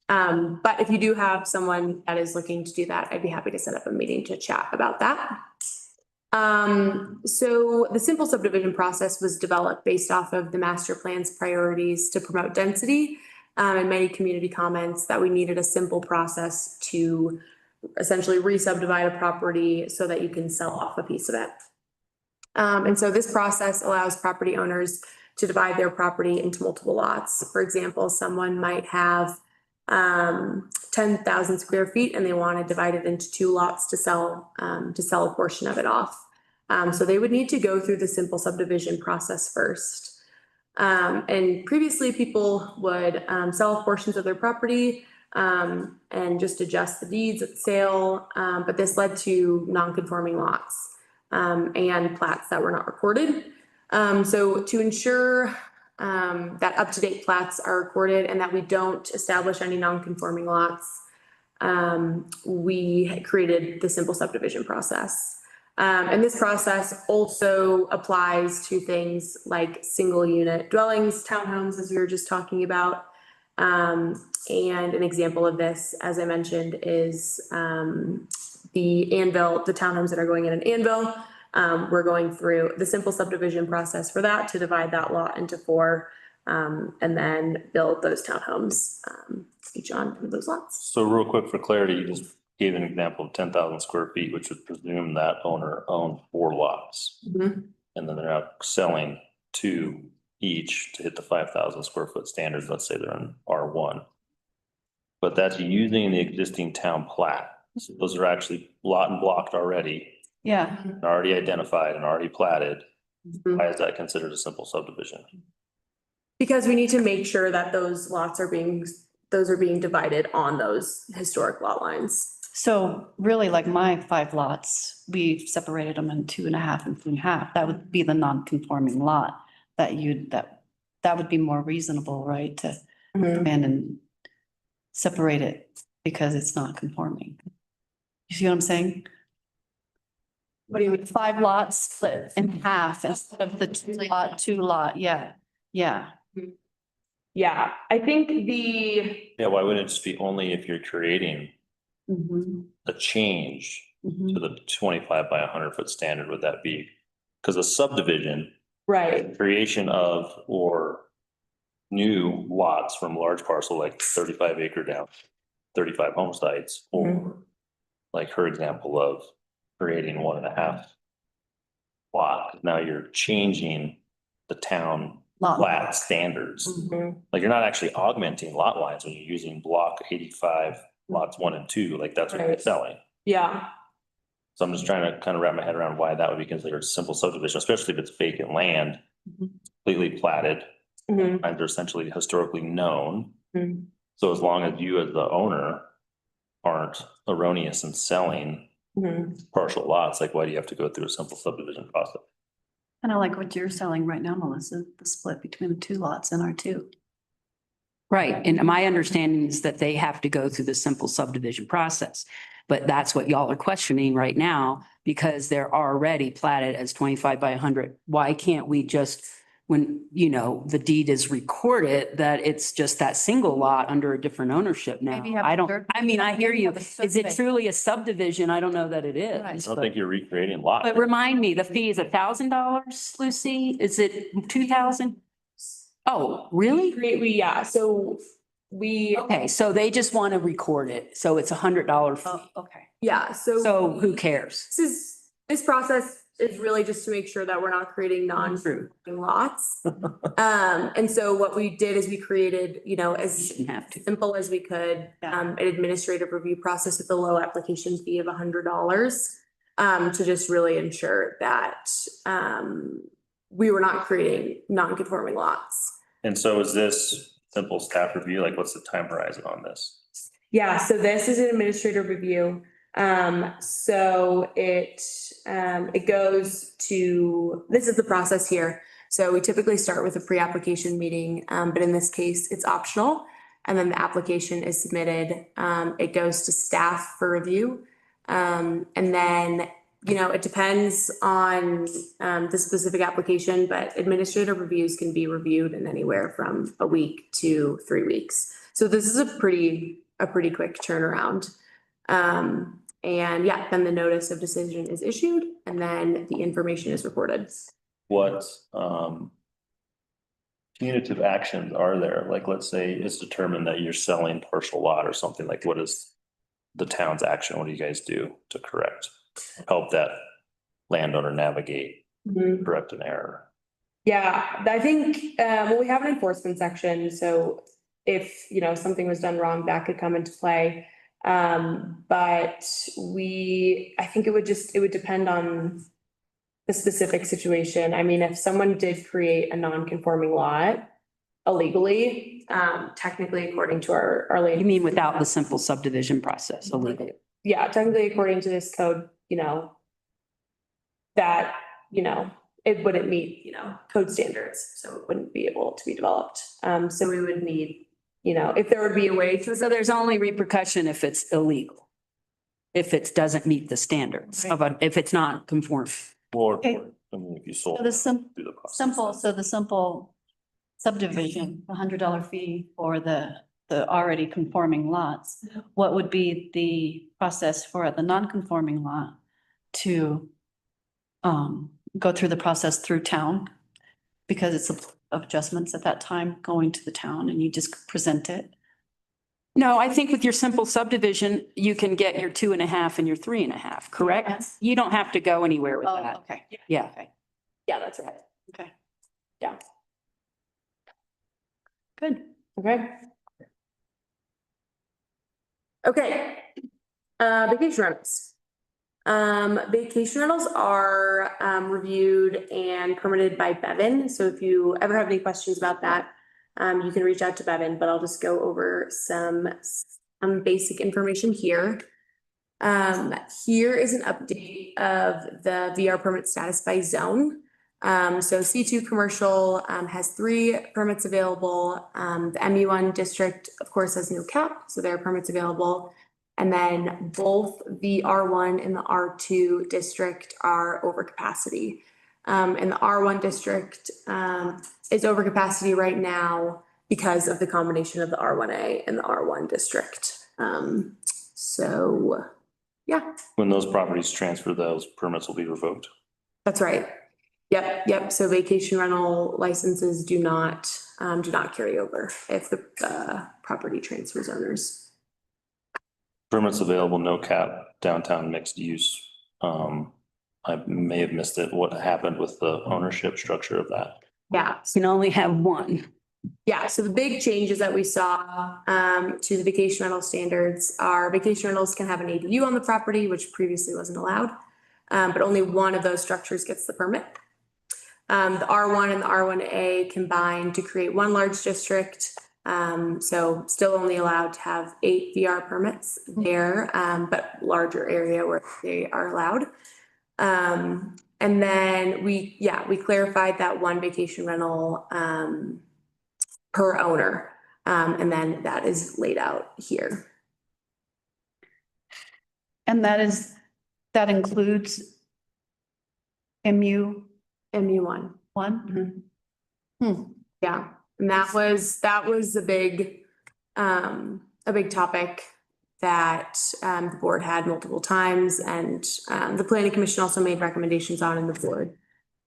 But if you do have someone that is looking to do that, I'd be happy to set up a meeting to chat about that. So the simple subdivision process was developed based off of the master plan's priorities to promote density, and many community comments that we needed a simple process to essentially re-subdivide a property so that you can sell off a piece of it. And so this process allows property owners to divide their property into multiple lots. For example, someone might have 10,000 square feet and they want to divide it into 2 lots to sell a portion of it off. So they would need to go through the simple subdivision process first. And previously people would sell portions of their property and just adjust the deeds at the sale. But this led to non-conforming lots and plats that were not recorded. So to ensure that up-to-date plats are recorded and that we don't establish any non-conforming lots, we created the simple subdivision process. And this process also applies to things like single unit dwellings, townhomes, as we were just talking about. And an example of this, as I mentioned, is the Anvil, the townhomes that are going in an Anvil. We're going through the simple subdivision process for that to divide that lot into 4 and then build those townhomes each on those lots. So real quick for clarity, you just gave an example of 10,000 square feet, which would presume that owner owned 4 lots. Mhm. And then they're not selling 2 each to hit the 5,000 square foot standards. Let's say they're in R1. But that's using the existing town plat. So those are actually lot and blocked already, Yeah. and already identified and already platted. Mhm. Why is that considered a simple subdivision? Because we need to make sure that those lots are being divided on those historic lot lines. So really like my 5 lots, we separated them in 2.5 and 2.5. That would be the non-conforming lot that would be more reasonable, right? To come in and separate it because it's not conforming. You see what I'm saying? What do you mean? 5 lots split in half instead of the 2 lot. Yeah, yeah. Yeah, I think Yeah, why wouldn't it just be only if you're creating Mhm, a change mhm. to the 25 by 100 foot standard, would that be? Because a subdivision, right, creation of or new lots from large parcel like 35 acre down, 35 home sites, or like her example of creating 1.5 lot. Now you're changing the town Lot. plat standards. Like you're not actually augmenting lot lines when you're using block 85 lots 1 and 2, like that's what you're Right. selling. Yeah. So I'm just trying to kind of wrap my head around why that would be considered simple subdivision, especially if it's vacant land, Mhm. completely platted, Mhm. and they're essentially historically known. Mhm. So as long as you as the owner aren't erroneous in selling Mhm. partial lots, like why do you have to go through a simple subdivision process? Kind of like what you're selling right now, Melissa, the split between the 2 lots in R2. Right, and my understanding is that they have to go through the simple subdivision process. But that's what y'all are questioning right now because they're already platted as 25 by 100. Why can't we just, when, you know, the deed is recorded, that it's just that single lot under a different ownership now? Maybe you have I to don't, ver- I mean, I hear you. have a Is it survey. truly a subdivision? I don't know that it Right. is. I don't think you're recreating lots. But remind me, the fee is $1,000, Lucy? Is it 2,000? Oh, really? Yeah, so we, Okay, so they just want to record it. So it's $100 fee. Oh, okay. yeah, So who cares? this process is really just to make sure that we're not creating non-conforming lots. And so what we did is we created, you know, as Shouldn't have to. simple as we could, an administrative review process with a low application fee of $100. To just really ensure that, we were not creating non-conforming lots. And so is this simple staff review? Like what's the time horizon on this? Yeah, so this is an administrative review. So it goes to, this is the process here. So we typically start with a pre-application meeting, but in this case, it's optional. And then the application is submitted. It goes to staff for review. And then, you know, it depends on the specific application, but administrative reviews can be reviewed in anywhere from a week to 3 weeks. So this is a pretty quick turnaround. And yeah, then the notice of decision is issued and then the information is reported. What punitive actions are there? Like, let's say it's determined that you're selling partial lot or something, like what is the town's action? What do you guys do to help that landowner navigate, correct an error? Yeah, I think, well, we have an enforcement section, so if, you know, something was done wrong, that could come into play. But I think it would depend on the specific situation. I mean, if someone did create a non-conforming lot illegally, technically according to our land. You mean without the simple subdivision process, illegal? Yeah, technically according to this code, you know, that, you know, it wouldn't meet, you know, code standards, so it wouldn't be able to be developed. So we would need, you know, if there would be a way to. So there's only repercussion if it's illegal. If it doesn't meet the standards if it's not conform. Or, Okay. I mean, if you sold. So the through the process. simple subdivision, the $100 fee for the already conforming lots. What would be the process for the non-conforming lot to go through the process through town? Because it's of adjustments at that time going to the town and you just present it. No, I think with your simple subdivision, you can get your 2.5 and your 3.5, correct? Yes. You don't have to go anywhere with Oh, that. okay. Yeah. Okay. Yeah, that's right. Okay. Yeah. Good. Okay. Okay. Vacation rentals. Vacation rentals are reviewed and permitted by Bevan. So if you ever have any questions about that, you can reach out to Bevan, but I'll just go over some basic information here. Here is an update of the VR permit status by zone. So C2 commercial has 3 permits available. The MU1 district, of course, has no cap, so there are permits available. And then both the R1 and the R2 district are over capacity. And the R1 district is over capacity right now because of the combination of the R1A and the R1 district. So, yeah. When those properties transfer, those permits will be revoked. That's right. Yep. So vacation rental licenses do not carry over if the property transfers owners. Permits available, no cap, downtown mixed use. I may have missed it. What happened with the ownership structure of that? Yeah. You can only have one. Yeah, so the big changes that we saw to the vacation rental standards are vacation rentals can have an ADU on the property, which previously wasn't allowed. But only one of those structures gets the permit. The R1 and the R1A combine to create one large district. So still only allowed to have 8 VR permits there, but larger area where they are allowed. And then we clarified that one vacation rental per owner. And then that is laid out here. And that includes MU MU1. one? Yeah, and that was a big topic that the board had multiple times, and the planning commission also made recommendations on, and the board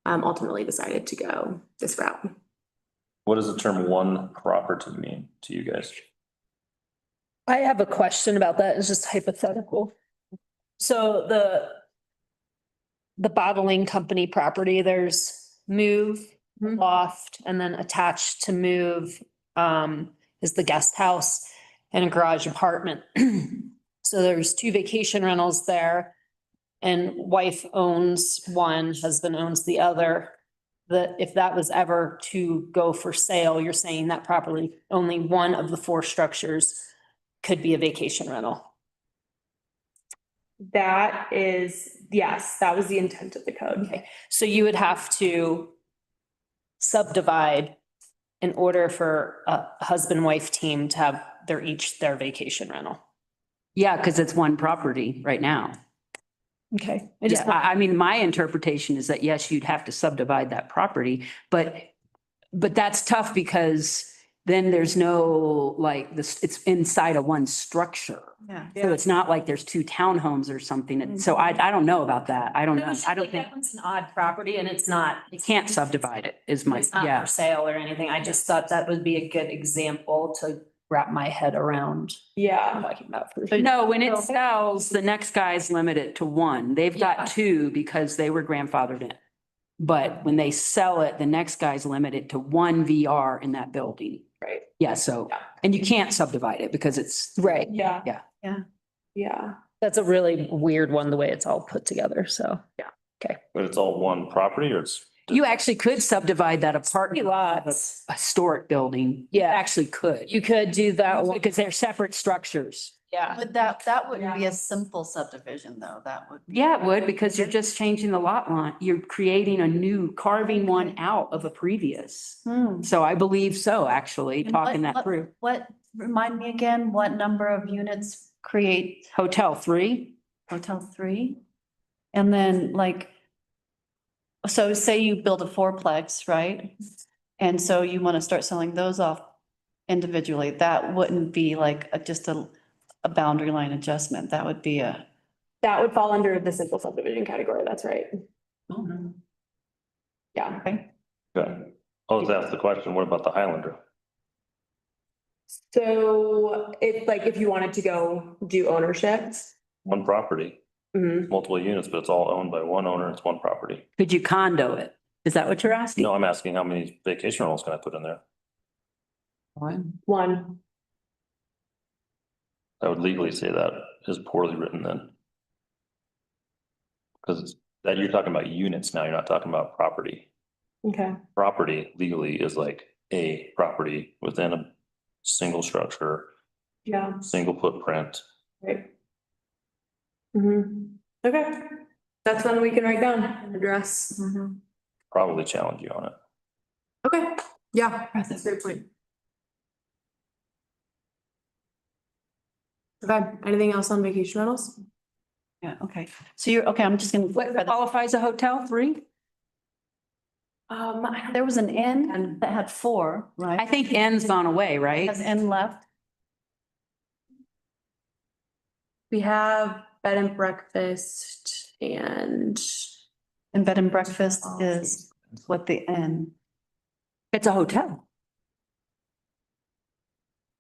ultimately decided to go this route. What does the term one property mean to you guys? I have a question about that. It's just hypothetical. So the bottling company property, there's move, loft, and then attached to move is the guest house and a garage apartment. So there's 2 vacation rentals there, and wife owns one, husband owns the other. That if that was ever to go for sale, you're saying that property, only one of the 4 structures could be a vacation rental. That is, yes, that was the intent of the code. Okay, so you would have to subdivide in order for a husband-wife team to have their vacation rental. Yeah, because it's one property right now. Okay. Yeah, I mean, my interpretation is that yes, you'd have to subdivide that property, but that's tough because then there's no, like, this, it's inside of one structure. Yeah. So it's not like there's 2 townhomes or something. And so I don't know about that. I don't know. I don't think, That one's an odd property and it's not. you can't subdivide it is my, It's not yeah. for sale or anything. I just thought that would be a good example to wrap my head around Yeah. talking about. No, when it sells, the next guy's limited to 1. They've Yeah. got 2 because they were grandfathered in. But when they sell it, the next guy's limited to 1 VR in that building. Right. Yeah, so, Yeah. and you can't subdivide it because it's, Right. Yeah. Yeah. Yeah. Yeah. That's a really weird one, the way it's all put together. So. But it's all one property or it's? you actually could subdivide that apartment lot, Lots. a historic building. You Yeah. actually could. You could do that one. Because they're separate structures. Yeah. But that wouldn't be a simple subdivision though. That would. Yeah, it would, because you're just changing the lot line. You're creating a new, carving one out of a previous. Hmm. So I believe so, actually, And talking what- that through. What, remind me again, what number of units create Hotel 3, Hotel 3? And then like, so say you build a 4-plex, right? And so you want to start selling those off individually. That wouldn't be like just a boundary line adjustment. That would be a. That would fall under the simple subdivision category. That's right. Yeah. Okay. Okay. I'll just ask the question, what about the Highlander? So it's like if you wanted to go do ownership. One property, multiple units, but it's all owned by one owner. It's one property. could you condo it? Is that what you're asking? No, I'm asking how many vacation rentals can I put in there? One. I would legally say that is poorly written then. Because that you're talking about units now, you're not talking about property. Okay. Property legally is like a property within a single structure, Yeah. single footprint. Right. Okay. That's one we can write down and address. Probably challenge you on it. Okay. Yeah, that's a great point. Okay, anything else on vacation rentals? Yeah, okay. So you're, okay, I'm just gonna. What qualifies a Hotel 3? There was an inn that had 4, right? I think N's gone away, right? Has inn left? We have bed and breakfast and. And bed and breakfast is what the inn. It's a hotel.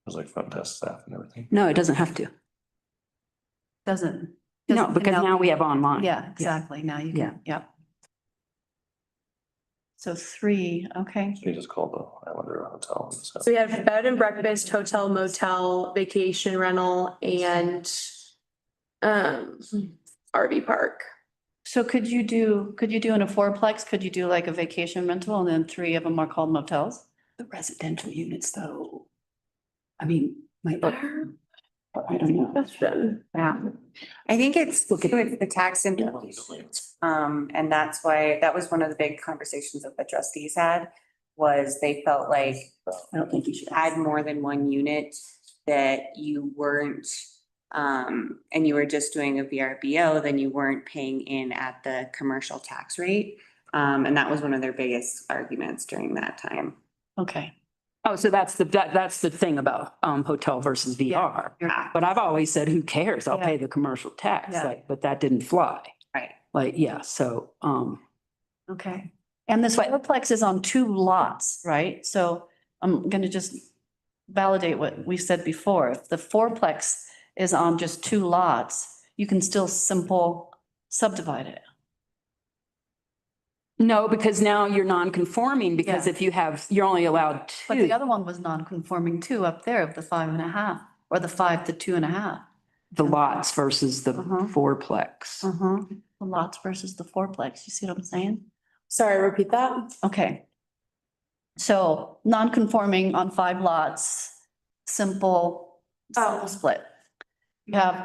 There's like front desk staff and everything. No, it doesn't have to. Doesn't. No, because now we have online. Yeah, exactly. Now you Yeah. can, yep. So 3, okay. You just call the Islander Hotel. So we have bed and breakfast, hotel, motel, vacation rental, and RV park. So could you do in a fourplex, could you do like a vacation rental and then 3 of them are called motels? The residential units though. I mean, might look, I don't know. Question. Yeah, I think it's Look at- with the tax implications. And that's why, that was one of the big conversations that the trustees had, was they felt like I don't think you should. had more than one unit that you weren't, and you were just doing a VRBO, then you weren't paying in at the commercial tax rate. And that was one of their biggest arguments during that time. Okay. Oh, so that's the thing about hotel versus VR. Yeah. But I've always said, who cares? I'll Yeah. pay the commercial tax, Yeah. like, but that didn't fly. Right. Like, yeah, so, Okay. And this But- fourplex is on 2 lots, right? So I'm gonna just validate what we said before. If the fourplex is on just 2 lots, you can still simple subdivide it. no, because now you're non-conforming because Yeah. if you have, you're only allowed But the 2. other one was non-conforming too, up there of the 5.5, or the 5 to 2.5. The lots versus the Uh-huh. fourplex. The lots versus the fourplex. You see what I'm saying? Sorry, repeat that. Okay. So non-conforming on 5 lots, simple Oh. split. You have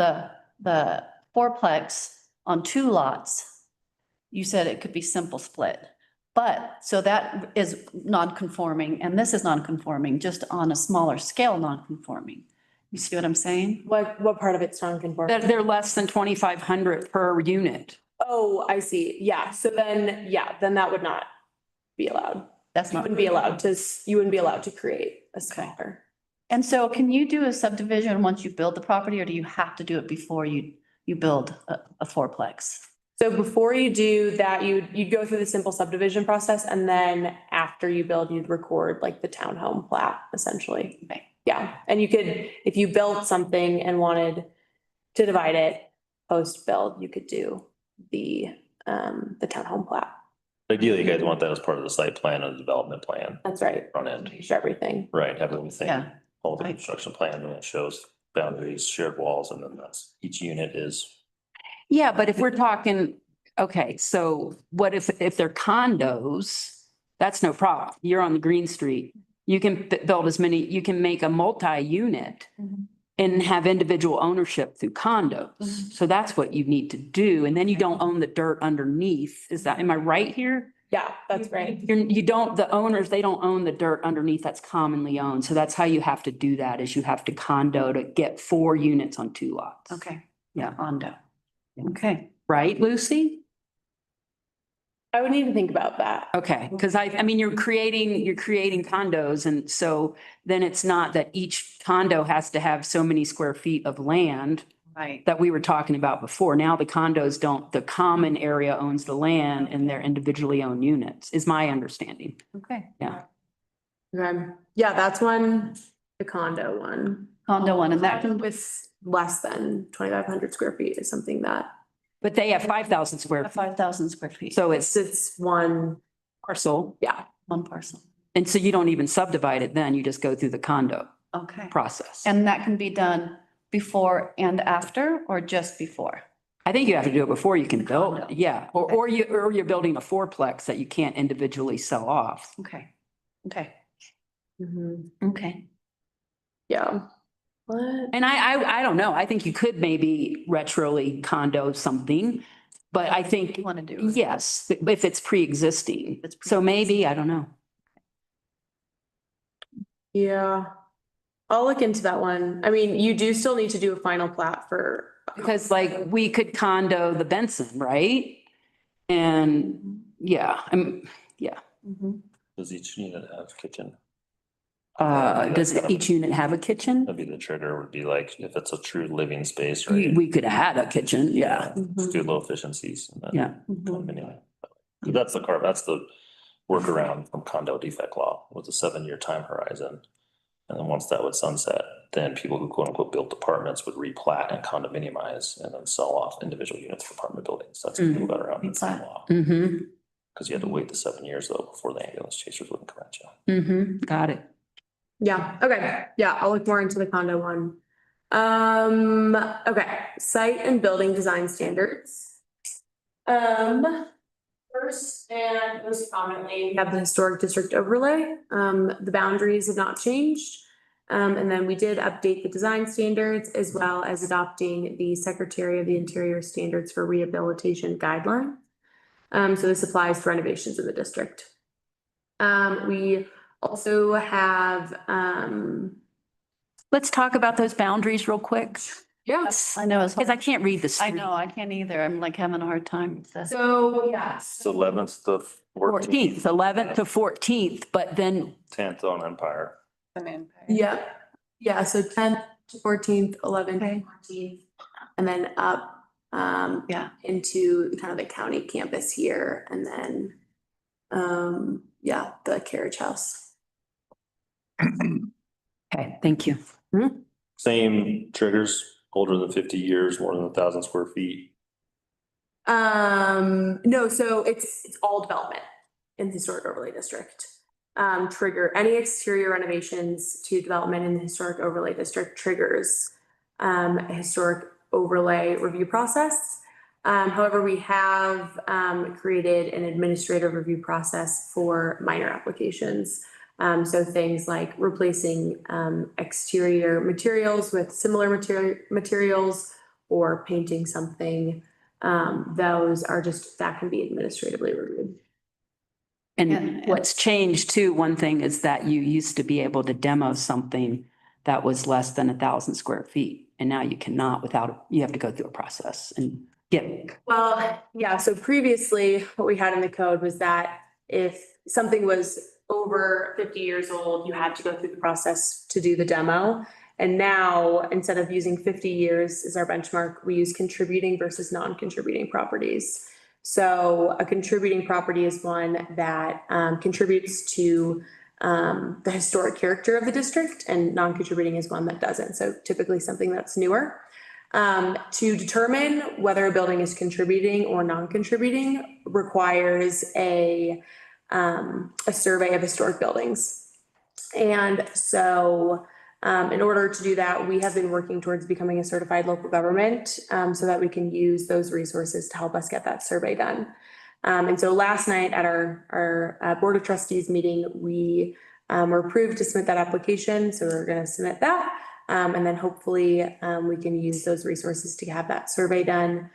the fourplex on 2 lots. You said it could be simple split. But, so that is non-conforming and this is non-conforming, just on a smaller scale, non-conforming. You see what I'm saying? What part of it's non-conforming? They're less than 2,500 per unit. Oh, I see. Yeah, so then, then that would not be allowed. That's You not. wouldn't be allowed to, you wouldn't be allowed to create a smaller. And so can you do a subdivision once you build the property or do you have to do it before you build a fourplex? So before you do that, you'd go through the simple subdivision process and then after you build, you'd record like the townhome plat essentially. Okay. Yeah, and you could, if you built something and wanted to divide it post-build, you could do the townhome plat. Ideally, you guys want that as part of the site plan or the development plan, That's right. front end, Sure, everything. right? Have everything, Yeah. all the Right. construction plan, and it shows boundaries, shared walls, and then that's, each unit is. Yeah, but if we're talking, okay, so what if they're condos? That's no problem. You're on the Green Street. You can build as many, you can make a multi-unit Mhm. and have individual ownership through condos. Mhm. So that's what you need to do. And then you don't own the dirt underneath. Is that, am I right here? Yeah, that's right. You don't, the owners, they don't own the dirt underneath that's commonly owned. So that's how you have to do that, is you have to condo to get 4 units on 2 lots. Okay. Yeah. Condo. Okay. Right, Lucy? I would need to think about that. Okay, because I mean, you're creating condos, and so then it's not that each condo has to have so many square feet of land Right. that we were talking about before. Now the condos don't, the common area owns the land and they're individually owned units, is my understanding. Okay. Okay. Yeah, that's one, the condo one. Condo one, and that can, With less than 2,500 square feet is something that But they have 5,000 square, 5,000 square feet, so it's it's one, parcel. yeah. 1 parcel. And so you don't even subdivide it then, you just go through the condo Okay. process. And that can be done before and after, or just before? I think you have to do it before you can The build condo. it, yeah, or you're building a fourplex that you can't individually sell off. Okay. Okay. Mm-hmm. Okay. Yeah. What? And I don't know, I think you could maybe retroly condo something, but I think, You want to do? it. yes, if it's pre-existing. It's So maybe, I don't know. Yeah. I'll look into that one. I mean, you do still need to do a final plat for. Because like we could condo the Benson, right? And yeah, Mhm. Does each unit have kitchen? does each unit have a kitchen? That'd be the trigger, would be like, if it's a true living space, right? We could add a kitchen, yeah, Let's do low efficiencies. And then yeah. condominium. That's the workaround from condo defect law, with a 7-year time horizon. And then once that would sunset, then people who quote unquote built apartments would replat and condominiumize and then sell off individual units for apartment buildings. That's what people got around. That's the law. Mm-hmm. Cause you had to wait the 7 years though before the ambulance chasers wouldn't come at you. Mm-hmm, got it. Yeah, okay, yeah, I'll look more into the condo one. Okay, site and building design standards. First and most commonly, we have the historic district overlay. The boundaries have not changed. And then we did update the design standards as well as adopting the Secretary of the Interior standards for rehabilitation guideline. So this applies to renovations in the district. We also have, Let's talk about those boundaries real quick. yes, I know, it's, Because I can't read the I street. know, I can't either. I'm like having a hard time with this. so, yes. It's 11th to 14th, 14th, 11th to 14th, but then 10th on Empire. Yeah, yeah, so 10th to 14th, 11th to Okay. 14th, and then up, Yeah. into kind of the county campus here, and then, yeah, the carriage house. okay, thank you. Same triggers, older than 50 years, more than 1,000 square feet. No, so it's all development in the historic overlay district. Trigger any exterior renovations to development in the historic overlay district triggers a historic overlay review process. However, we have created an administrative review process for minor applications. So things like replacing exterior materials with similar materials or painting something. Those are just, that can be administratively reviewed. And And- what's changed too, one thing is that you used to be able to demo something that was less than 1,000 square feet. And now you cannot without, you have to go through a process and get. Well, yeah, so previously what we had in the code was that if something was over 50 years old, you had to go through the process to do the demo. And now, instead of using 50 years as our benchmark, we use contributing versus non-contributing properties. So a contributing property is one that contributes to the historic character of the district, and non-contributing is one that doesn't. So typically something that's newer. To determine whether a building is contributing or non-contributing requires a survey of historic buildings. And so in order to do that, we have been working towards becoming a certified local government so that we can use those resources to help us get that survey done. And so last night at our Board of Trustees meeting, we were approved to submit that application. So we're going to submit that. And then hopefully we can use those resources to have that survey done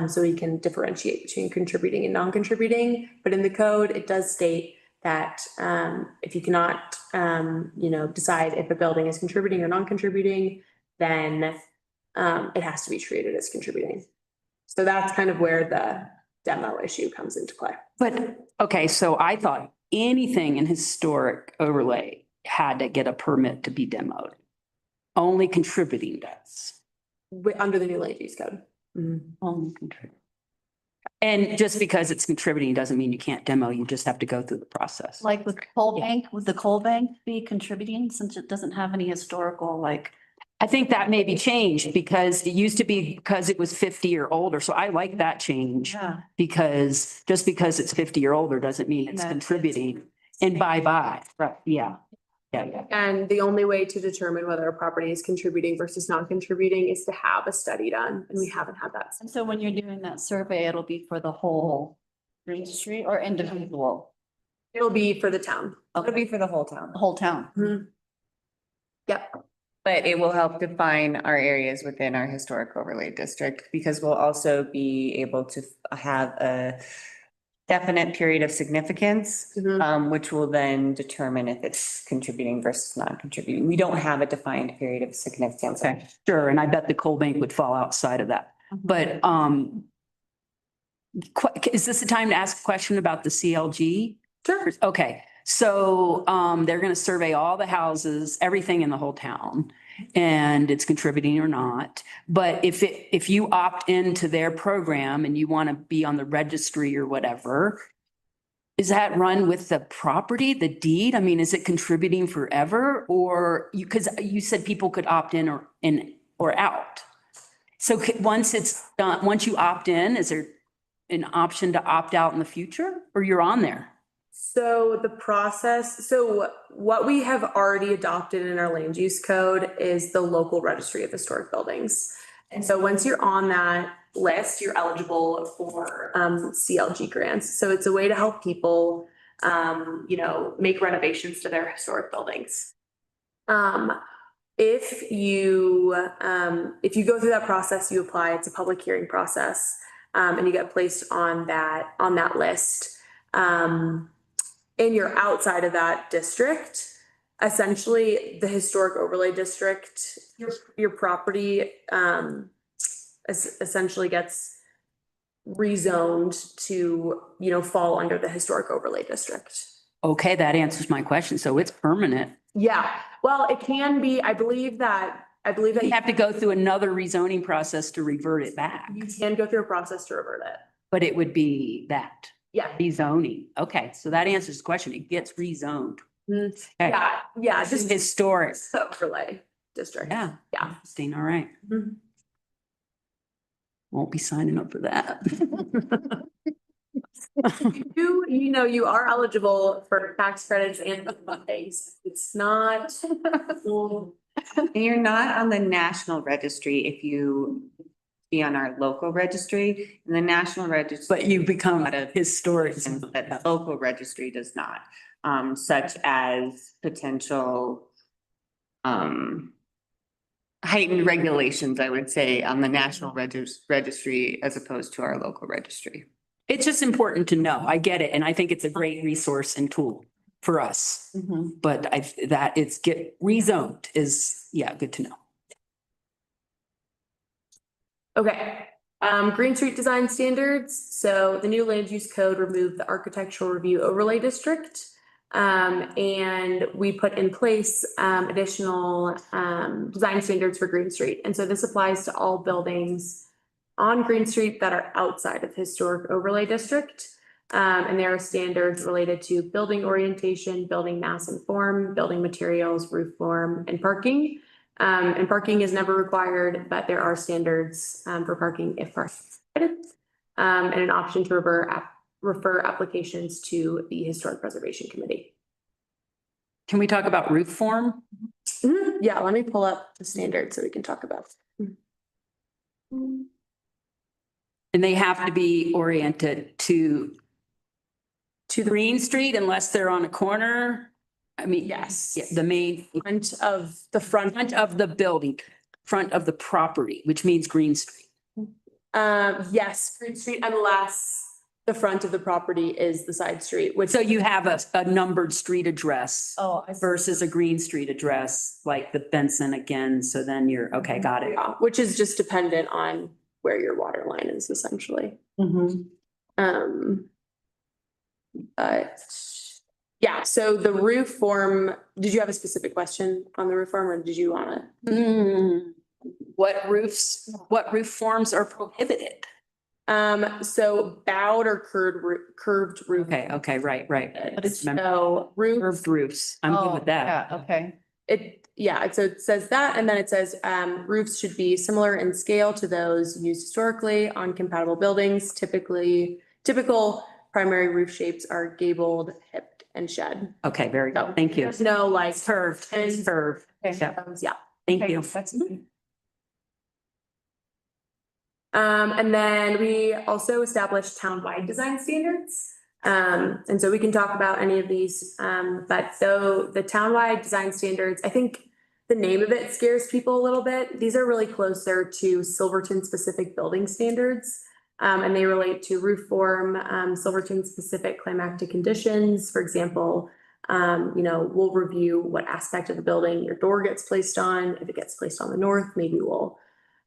so we can differentiate between contributing and non-contributing. But in the code, it does state that if you cannot, decide if a building is contributing or non-contributing, then it has to be treated as contributing. So that's kind of where the demo issue comes into play. But, okay, so I thought anything in historic overlay had to get a permit to be demoed. Only contributing does. Under the new land use code. Only contributing. And just because it's contributing doesn't mean you can't demo, you just have to go through the process. Like with coal Yeah. bank, would the coal bank be contributing since it doesn't have any historical, like? I think that may be changed because it used to be because it was 50 or older. So I like that change Yeah. because just because it's 50 or older doesn't mean it's That- contributing. And bye-bye. Right, yeah. Yeah. And the only way to determine whether a property is contributing versus non-contributing is to have a study done, and we haven't had that. And so when you're doing that survey, it'll be for the whole registry or individual, It'll be for the town. It'll be for the whole town, the whole town? Yep. but it will help define our areas within our historic overlay district because we'll also be able to have a definite period of significance, which will then determine if it's contributing versus non-contributing. We don't have a defined period of significance. Okay, sure. And I bet the coal bank would fall outside of that. But is this the time to ask a question about the CLG? Sure. Okay, so they're gonna survey all the houses, everything in the whole town, and it's contributing or not. But if you opt into their program and you want to be on the registry or whatever, is that run with the property, the deed? I mean, is it contributing forever? Or because you said people could opt in or out. So once it's done, once you opt in, is there an option to opt out in the future, or you're on there? So the process, so what we have already adopted in our land use code is the local registry of historic buildings. And so once you're on that list, you're eligible for CLG grants. So it's a way to help people, make renovations to their historic buildings. If you go through that process, you apply, it's a public hearing process, and you get placed on that list. And you're outside of that district, essentially the historic overlay district, your property essentially gets rezoned to, fall under the historic overlay district. Okay, that answers my question. So it's permanent. Yeah, well, it can be, I believe that You have to go through another rezoning process to revert it back, you can go through a process to revert it. but it would be that Yeah. rezoning. Okay, so that answers the question. It gets rezoned. Okay. Yeah, just Historic. the overlay district. Yeah. Yeah. Interesting. All right. Mhm. Won't be signing up for that. You are eligible for tax credits and Mondays. It's not. And you're not on the national registry if you be on our local registry, and the national registry. But you become Out of historic. That the local registry does not, such as potential heightened regulations, I would say, on the national registry as opposed to our local registry. It's just important to know. I get it. And I think it's a great resource and tool for us. But that it's get rezoned is, good to know. Okay, Green Street design standards. So the new land use code removed the architectural review overlay district. And we put in place additional design standards for Green Street. And so this applies to all buildings on Green Street that are outside of historic overlay district. And there are standards related to building orientation, building mass and form, building materials, roof form, and parking. And parking is never required, but there are standards for parking if parking. And an option to refer applications to the Historic Preservation Committee. Can we talk about roof form? Yeah, let me pull up the standards so we can talk about. And they have to be oriented to Green Street unless they're on a corner. I mean, Yes. yeah, the main Front of of the building, front of the property, which means Green Street. yes, Green Street, unless the front of the property is the side street, which. So you have a numbered street address Oh, versus a Green Street address, like the Benson again. So then you're, okay, got it. Yeah, which is just dependent on where your water line is essentially. But yeah, so the roof form, did you have a specific question on the roof form or did you want to? What roof forms are prohibited? So bowed or curved roof. Okay, right. So roof, Curved roofs. I'm good with that. Yeah, okay. so it says that, and then it says, roofs should be similar in scale to those used historically on compatible buildings. Typical primary roof shapes are gabled, hipped, and shed. Okay, very So good. Thank you. There's no like. Curved, curved. Okay. Yeah, thank Okay, you. that's- And then we also established town-wide design standards. And so we can talk about any of these, but so the town-wide design standards, I think the name of it scares people a little bit. These are really closer to Silverton specific building standards. And they relate to roof form, Silverton specific climactic conditions. For example, we'll review what aspect of the building your door gets placed on. If it gets placed on the north, maybe we'll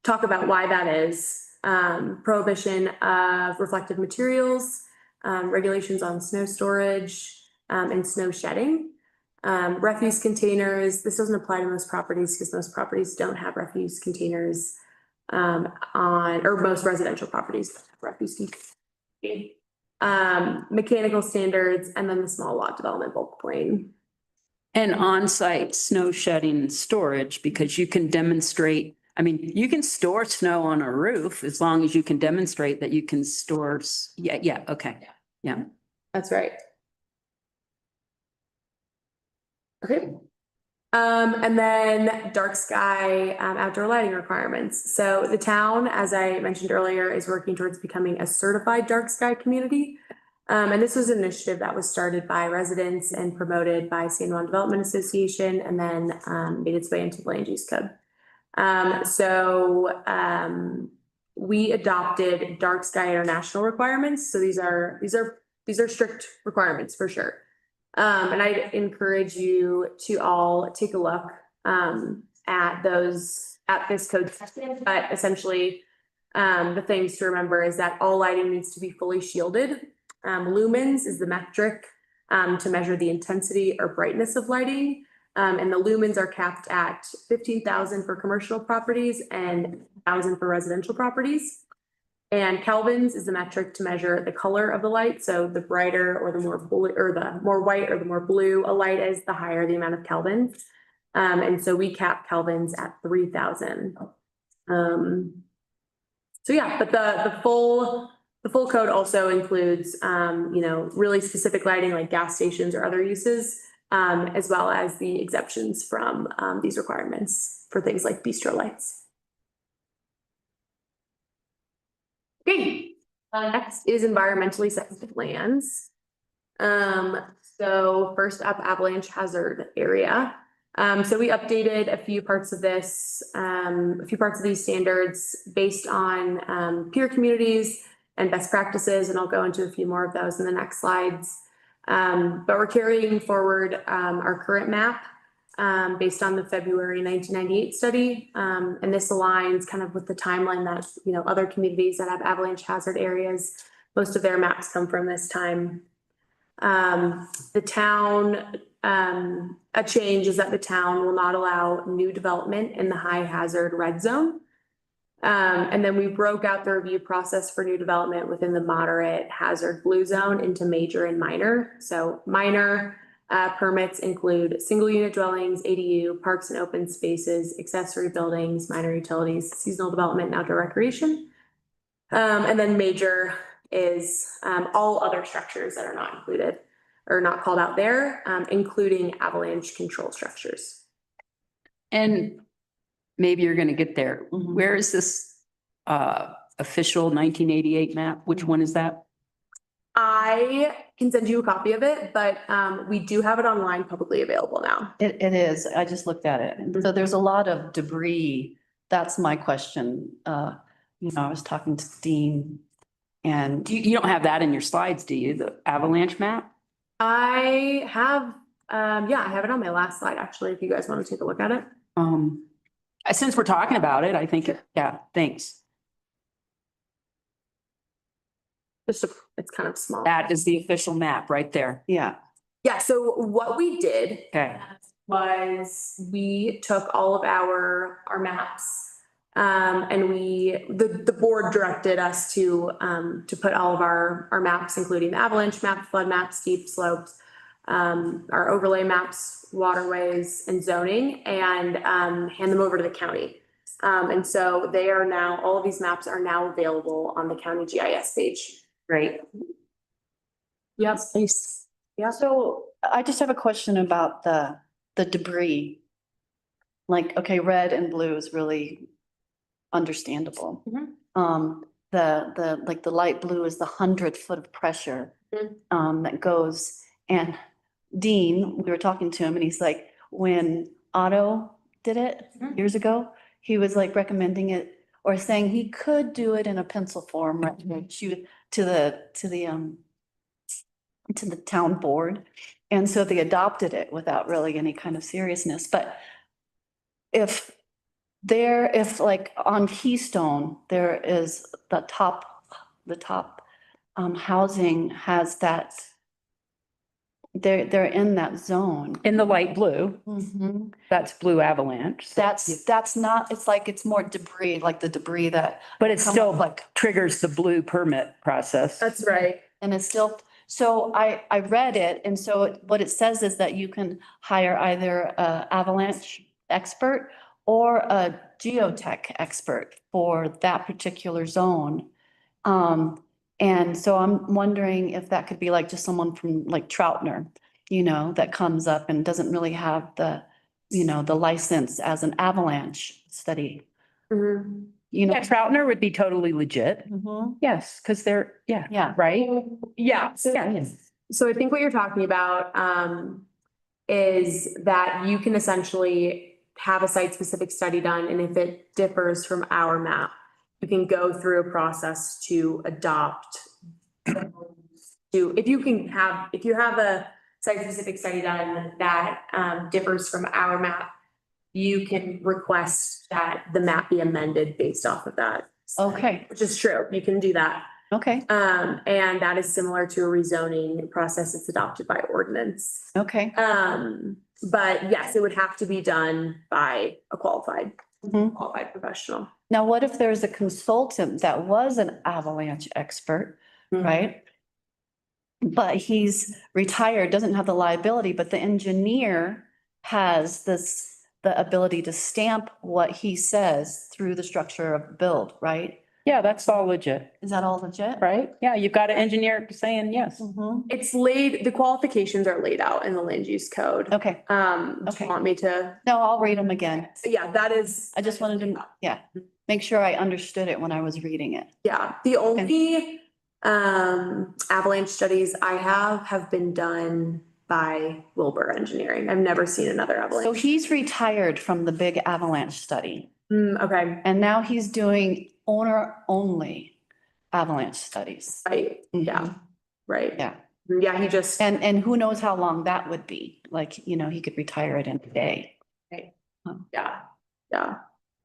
talk about why that is. Prohibition of reflective materials, regulations on snow storage, and snow shedding. Refuse containers, this doesn't apply to most properties because most properties don't have refuse containers or most residential properties don't have refuse containers. Mechanical standards, and then the small lot development bulk plane. And on-site snow shedding and storage, because you can demonstrate I mean, you can store snow on a roof as long as you can demonstrate that you can store, yeah, okay. Yeah. That's right. Okay. And then dark sky, outdoor lighting requirements. So the town, as I mentioned earlier, is working towards becoming a certified dark sky community. And this was an initiative that was started by residents and promoted by San Juan Development Association and then, made its way into the land use code. We adopted dark sky international requirements. So these are strict requirements for sure. And I'd encourage you to all take a look, at this code section, but essentially, the things to remember is that all lighting needs to be fully shielded. Lumens is the metric, to measure the intensity or brightness of lighting. And the lumens are capped at 15,000 for commercial properties and 1,000 for residential properties. And kelvins is the metric to measure the color of the light. So the brighter or the more blue or the more white or the more blue a light is, the higher the amount of kelvins. And so we cap kelvins at 3,000. So yeah, but the full code also includes, really specific lighting like gas stations or other uses, as well as the exceptions from, these requirements for things like bistro lights. Okay, next is environmentally sensitive lands. So first up, avalanche hazard area. So we updated a few parts of this, a few parts of these standards based on peer communities and best practices, and I'll go into a few more of those in the next slides. But we're carrying forward our current map based on the February 1998 study. And this aligns kind of with the timeline that, other communities that have avalanche hazard areas, most of their maps come from this time. The town, a change is that the town will not allow new development in the high hazard red zone. And then we broke out the review process for new development within the moderate hazard blue zone into major and minor. So minor permits include single unit dwellings, ADU, parks and open spaces, accessory buildings, minor utilities, seasonal development, and outdoor recreation. And then major is all other structures that are not included or not called out there, including avalanche control structures. And maybe you're gonna get there. Mhm. Where is this official 1988 map? Which one is that? I can send you a copy of it, but we do have it online publicly available now. It is. I just looked at it. And so there's a lot of debris. That's my question. I was talking to Dean and You don't have that in your slides, do you? The avalanche map? I have, I have it on my last slide, actually, if you guys want to take a look at it. Since we're talking about it, I think, yeah, thanks. It's kind of small. That is the official map right there. yeah, Yeah, so what we did Okay. was we took all of our maps. And the board directed us to put all of our maps, including the avalanche map, flood map, steep slopes, our overlay maps, waterways and zoning, and hand them over to the county. And so they are now, all of these maps are now available on the county GIS page. Great. Yep. Nice. yeah. So I just have a question about the debris. Like, okay, red and blue is really understandable. The light blue is the 100 foot of pressure that goes. And Dean, we were talking to him and he's like, when Otto did it years ago, he was like recommending it or saying he could do it in a pencil form, right? Shoot to the town board. And so they adopted it without really any kind of seriousness. But if like on Keystone, there is the top housing has that, they're in that zone. In the light blue, that's blue avalanche. That's not, it's like, it's more debris, like the debris that, But it come still up like, triggers the blue permit process. That's right. and it's still, so I read it. And so what it says is that you can hire either a avalanche expert or a geotech expert for that particular zone. And so I'm wondering if that could be like just someone from like Troutner, that comes up and doesn't really have the, the license as an avalanche study, Mhm. Yeah, Troutner would be totally legit. Mhm. Yes, because they're, yeah. Yeah. Right? Yeah, so, Yeah. so I think what you're talking about, is that you can essentially have a site-specific study done, and if it differs from our map, you can go through a process to adopt. If you have a site-specific study done that, differs from our map, you can request that the map be amended based off of that. Okay, Which is true, you can do that. okay, And that is similar to a rezoning process that's adopted by ordinance. okay. But yes, it would have to be done by a qualified Mhm. professional. Now, what if there's a consultant that was an avalanche expert, right? But he's retired, doesn't have the liability, but the engineer has the ability to stamp what he says through the structure of the build, right? Yeah, that's all legit, Is that all legit? right? Yeah, you've got an engineer saying yes. Mhm. The qualifications are laid out in the land use code. Okay, Do Okay. you want me to? no, I'll read them again. Yeah, that is. I just wanted to, make sure I understood it when I was reading it. Yeah, the only avalanche studies I have been done by Wilbur Engineering. I've never seen another So avalanche. he's retired from the big avalanche study, Okay, and now he's doing owner-only avalanche studies. right, yeah, Mhm. right. Yeah. Yeah, he just, And who knows how long that would be? Like, he could retire it in a day. yeah,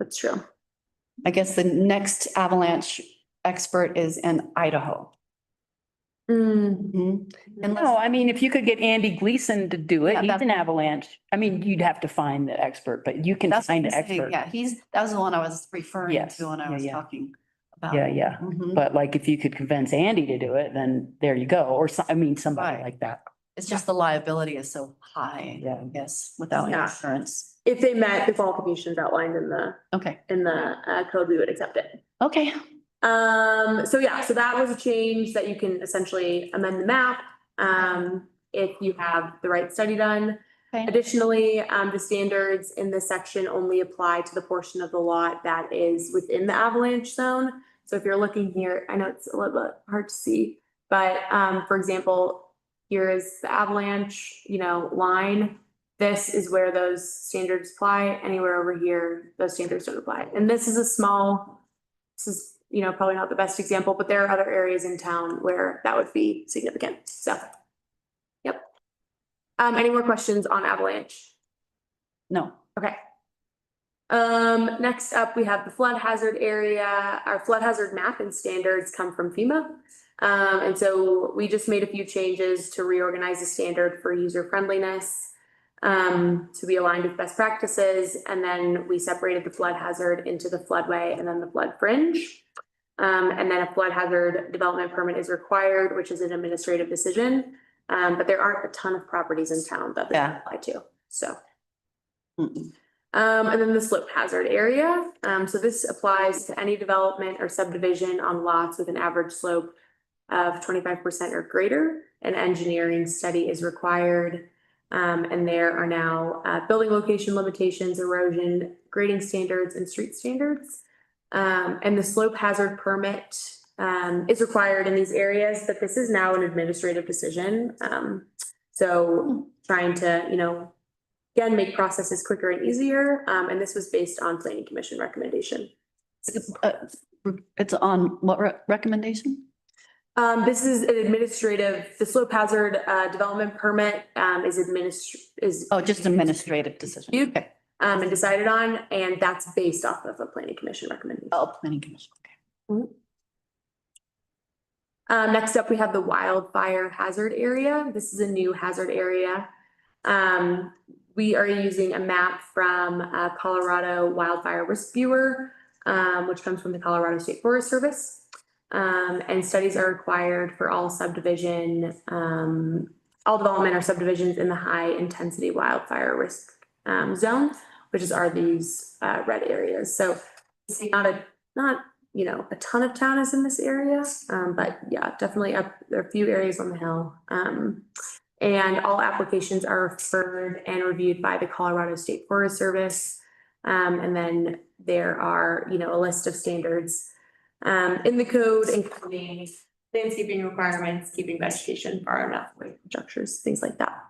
that's true. I guess the next avalanche expert is in Idaho. Mhm. No, I mean, if you could get Andy Gleason to do it, Yeah, he's that- an avalanche. I mean, you'd have to find the expert, but you can That's what find I'm the saying. expert. Yeah, that was the one I was referring Yes. to when I Yeah, was yeah. talking about. Yeah, yeah. Mhm. But like, if you could convince Andy to do it, then there you go. Or somebody Right. like that. It's just the liability is so high, Yeah. I guess, without Yeah. insurance. If they met the qualifications outlined Okay, in the code, we would accept it. okay, So that was a change that you can essentially amend the map, if you have the right study done. okay. Additionally, the standards in this section only apply to the portion of the lot that is within the avalanche zone. So if you're looking here, I know it's a little bit hard to see, but, for example, here is the avalanche, line. This is where those standards apply. Anywhere over here, those standards don't apply. And this is probably not the best example, but there are other areas in town where that would be significant. So, yep. Any more questions on avalanche? No, Okay. Next up, we have the flood hazard area. Our flood hazard map and standards come from FEMA. And so we just made a few changes to reorganize the standard for user friendliness, to be aligned with best practices. And then we separated the flood hazard into the floodway and then the flood fringe. And then a flood hazard development permit is required, which is an administrative decision. But there aren't a ton of properties in town that they Yeah. apply to, so. Mm-mm. And then the slope hazard area. So this applies to any development or subdivision on lots with an average slope of 25% or greater. An engineering study is required. And there are now building location limitations, erosion, grading standards, and street standards. And the slope hazard permit is required in these areas, but this is now an administrative decision. So trying to, again, make processes quicker and easier. And this was based on planning commission recommendation. It's on what recommendation? This is an the slope hazard development permit is Oh, just administrative decision. reviewed, Okay. and decided on, and that's based off of a planning commission recommendation. Oh, planning commission. Okay. Next up, we have the wildfire hazard area. This is a new hazard area. We are using a map from Colorado Wildfire Risk Viewer, which comes from the Colorado State Forest Service. And studies are required for all development or subdivisions in the high intensity wildfire risk zone, which are these red areas. So it's not, you know, a ton of town is in this area, but yeah, definitely up, there are a few areas on the hill. And all applications are referred and reviewed by the Colorado State Forest Service. And then there are, you know, a list of standards in the code, including landscaping requirements, keeping vegetation far enough away from structures, things like that.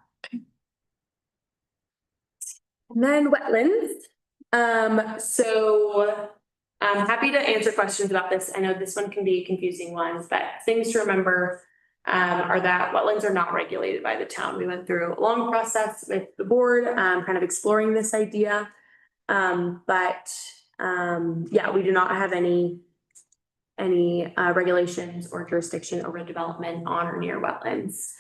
And then wetlands. So I'm happy to answer questions about this. I know this one can be a confusing one, but things to remember are that wetlands are not regulated by the town. We went through a long process with the board, kind of exploring this idea. But yeah, we do not have any regulations or jurisdiction over development on or near wetlands.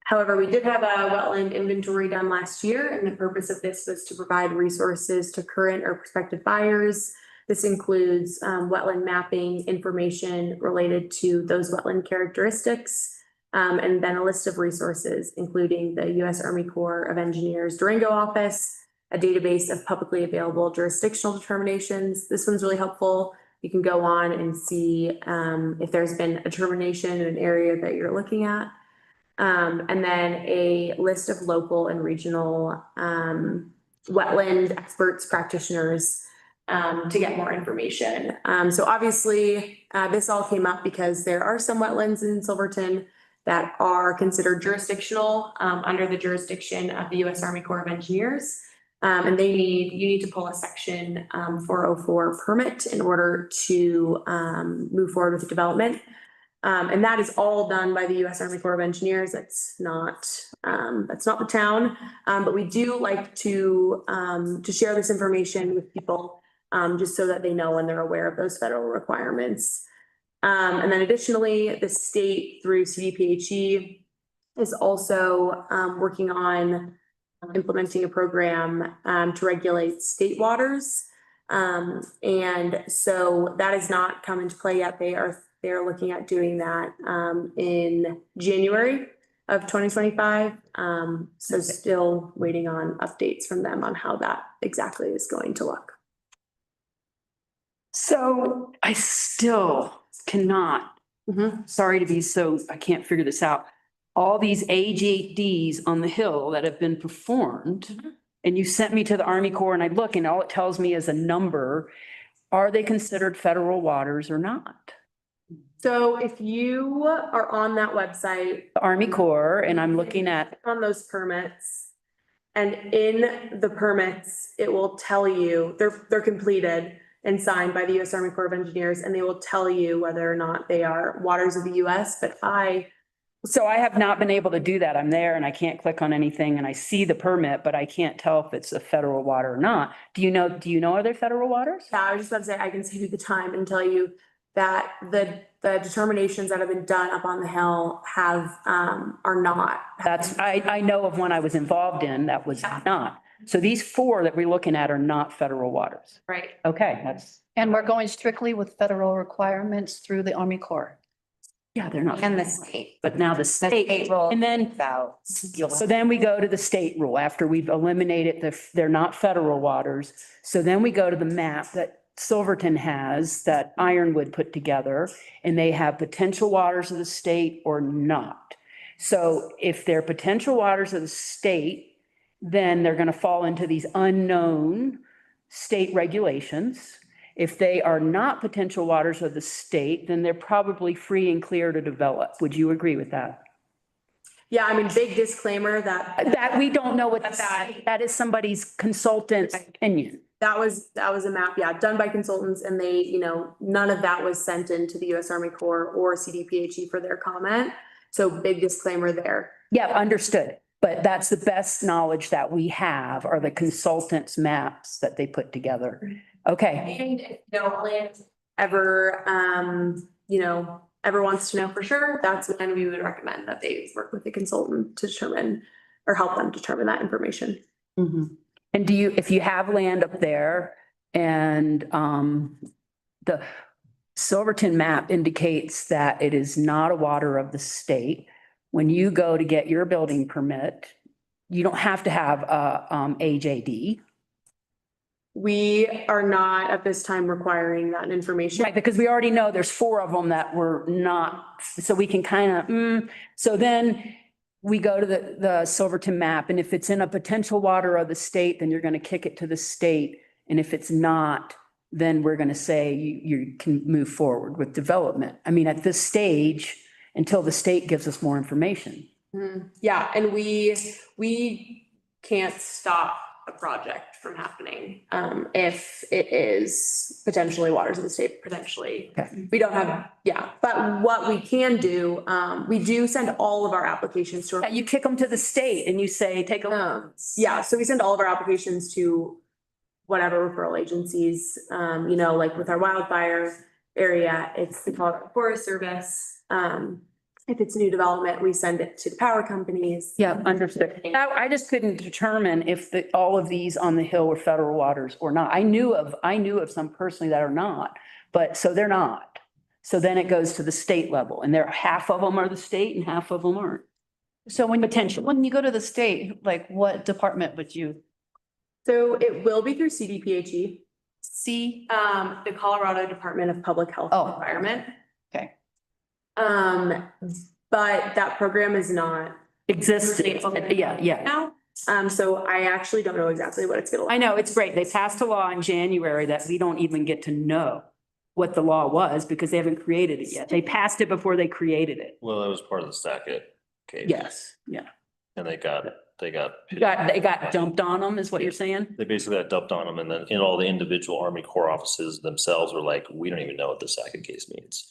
However, we did have a wetland inventory done last year, and the purpose of this was to provide resources to current or prospective buyers. This includes wetland mapping information related to those wetland characteristics, and then a list of resources, including the U.S. Army Corps of Engineers Durango office, a database of publicly available jurisdictional determinations. This one's really helpful. You can go on and see if there's been a determination in an area that you're looking at. And then a list of local and regional wetland experts, practitioners, to get more information. So obviously, this all came up because there are some wetlands in Silverton that are considered jurisdictional under the jurisdiction of the U.S. Army Corps of Engineers. And you need to pull a section 404 permit in order to move forward with the development. And that is all done by the U.S. Army Corps of Engineers. That's not the town. But we do like to share this information with people just so that they know and they're aware of those federal requirements. And then additionally, the state through CDPHE is also working on implementing a program to regulate state waters. And so that has not come into play yet. They're looking at doing that in January of 2025. So still waiting on updates from them on how that exactly is going to look. So I still cannot, sorry to be so, I can't figure this out. All these AJDs on the hill that have been performed, and you sent me to the Army Corps and I look and all it tells me is a number. Are they considered federal waters or not? So if you are on that website, The Army Corps, and I'm looking at, on those permits, and in the permits, it will tell you, they're completed and signed by the U.S. Army Corps of Engineers, and they will tell you whether or not they are waters of the U.S. But so I have not been able to do that. I'm there and I can't click on anything and I see the permit, but I can't tell if it's a federal water or not. Do you know, are they federal waters? Yeah, I was just about to say, I can save you the time and tell you that the determinations that have been done up on the hill are not. I know of one I was involved in that was not. So these 4 that we're looking at are not federal waters. Right. Okay, And we're going strictly with federal requirements through the Army Corps. yeah, they're not. And the state. But now the state, will and then, about. so then we go to the state rule after we've eliminated they're not federal waters. So then we go to the map that Silverton has, that Ironwood put together, and they have potential waters of the state or not. So if they're potential waters of the state, then they're going to fall into these unknown state regulations. If they are not potential waters of the state, then they're probably free and clear to develop. Would you agree with that? Yeah, I mean, big disclaimer That we don't know what that is somebody's consultant's opinion. that was a map, yeah, done by consultants, and they, you know, none of that was sent into the U.S. Army Corps or CDPHE for their comment. So big disclaimer there. Yeah, understood. But that's the best knowledge that we have are the consultants' maps that they put together. Okay. And if land ever, ever wants to know for sure, that's when we would recommend that they work with a consultant to determine or help them determine that information. And if you have land up there and the Silverton map indicates that it is not a water of the state, when you go to get your building permit, you don't have to have a, AJD. We are not at this time requiring that information. Right, because we already know there's 4 of them that were not, so we can kind of, so then we go to the Silverton map, and if it's in a potential water of the state, then you're gonna kick it to the state. And if it's not, then we're gonna say you can move forward with development. I mean, at this stage, until the state gives us more information. Yeah, and we can't stop a project from happening, if it is potentially waters of the state, potentially. Okay. We don't have, yeah, but what we can do, we do send all of our applications to. You kick them to the state and you say, take a look. Yeah, so we send all of our applications to whatever referral agencies, you know, like with our wildfire area, it's the Colorado Forest Service. If it's new development, we send it to the power companies. Yeah, understood. Now, I just couldn't determine if all of these on the Hill were federal waters or not. I knew of some personally that are not, but so they're not. So then it goes to the state level, and half of them are the state and half of them aren't. So when Potentially. when you go to the state, like what department would you So it will be through CDPHE, see? the Colorado Department of Public Health and Oh. Environment. Okay. But that program is not Existing, yeah. now. So I actually don't know exactly what it's gonna look. I know, it's great. They passed a law in January that we don't even get to know what the law was because they haven't created it yet. They passed it before they created it. Well, that was part of the Sackett case. Yes, yeah. And they got. They got dumped on them, is what you're saying? They basically got dumped on them, and then in all the individual Army Corps offices themselves were like, we don't even know what the Sackett case means.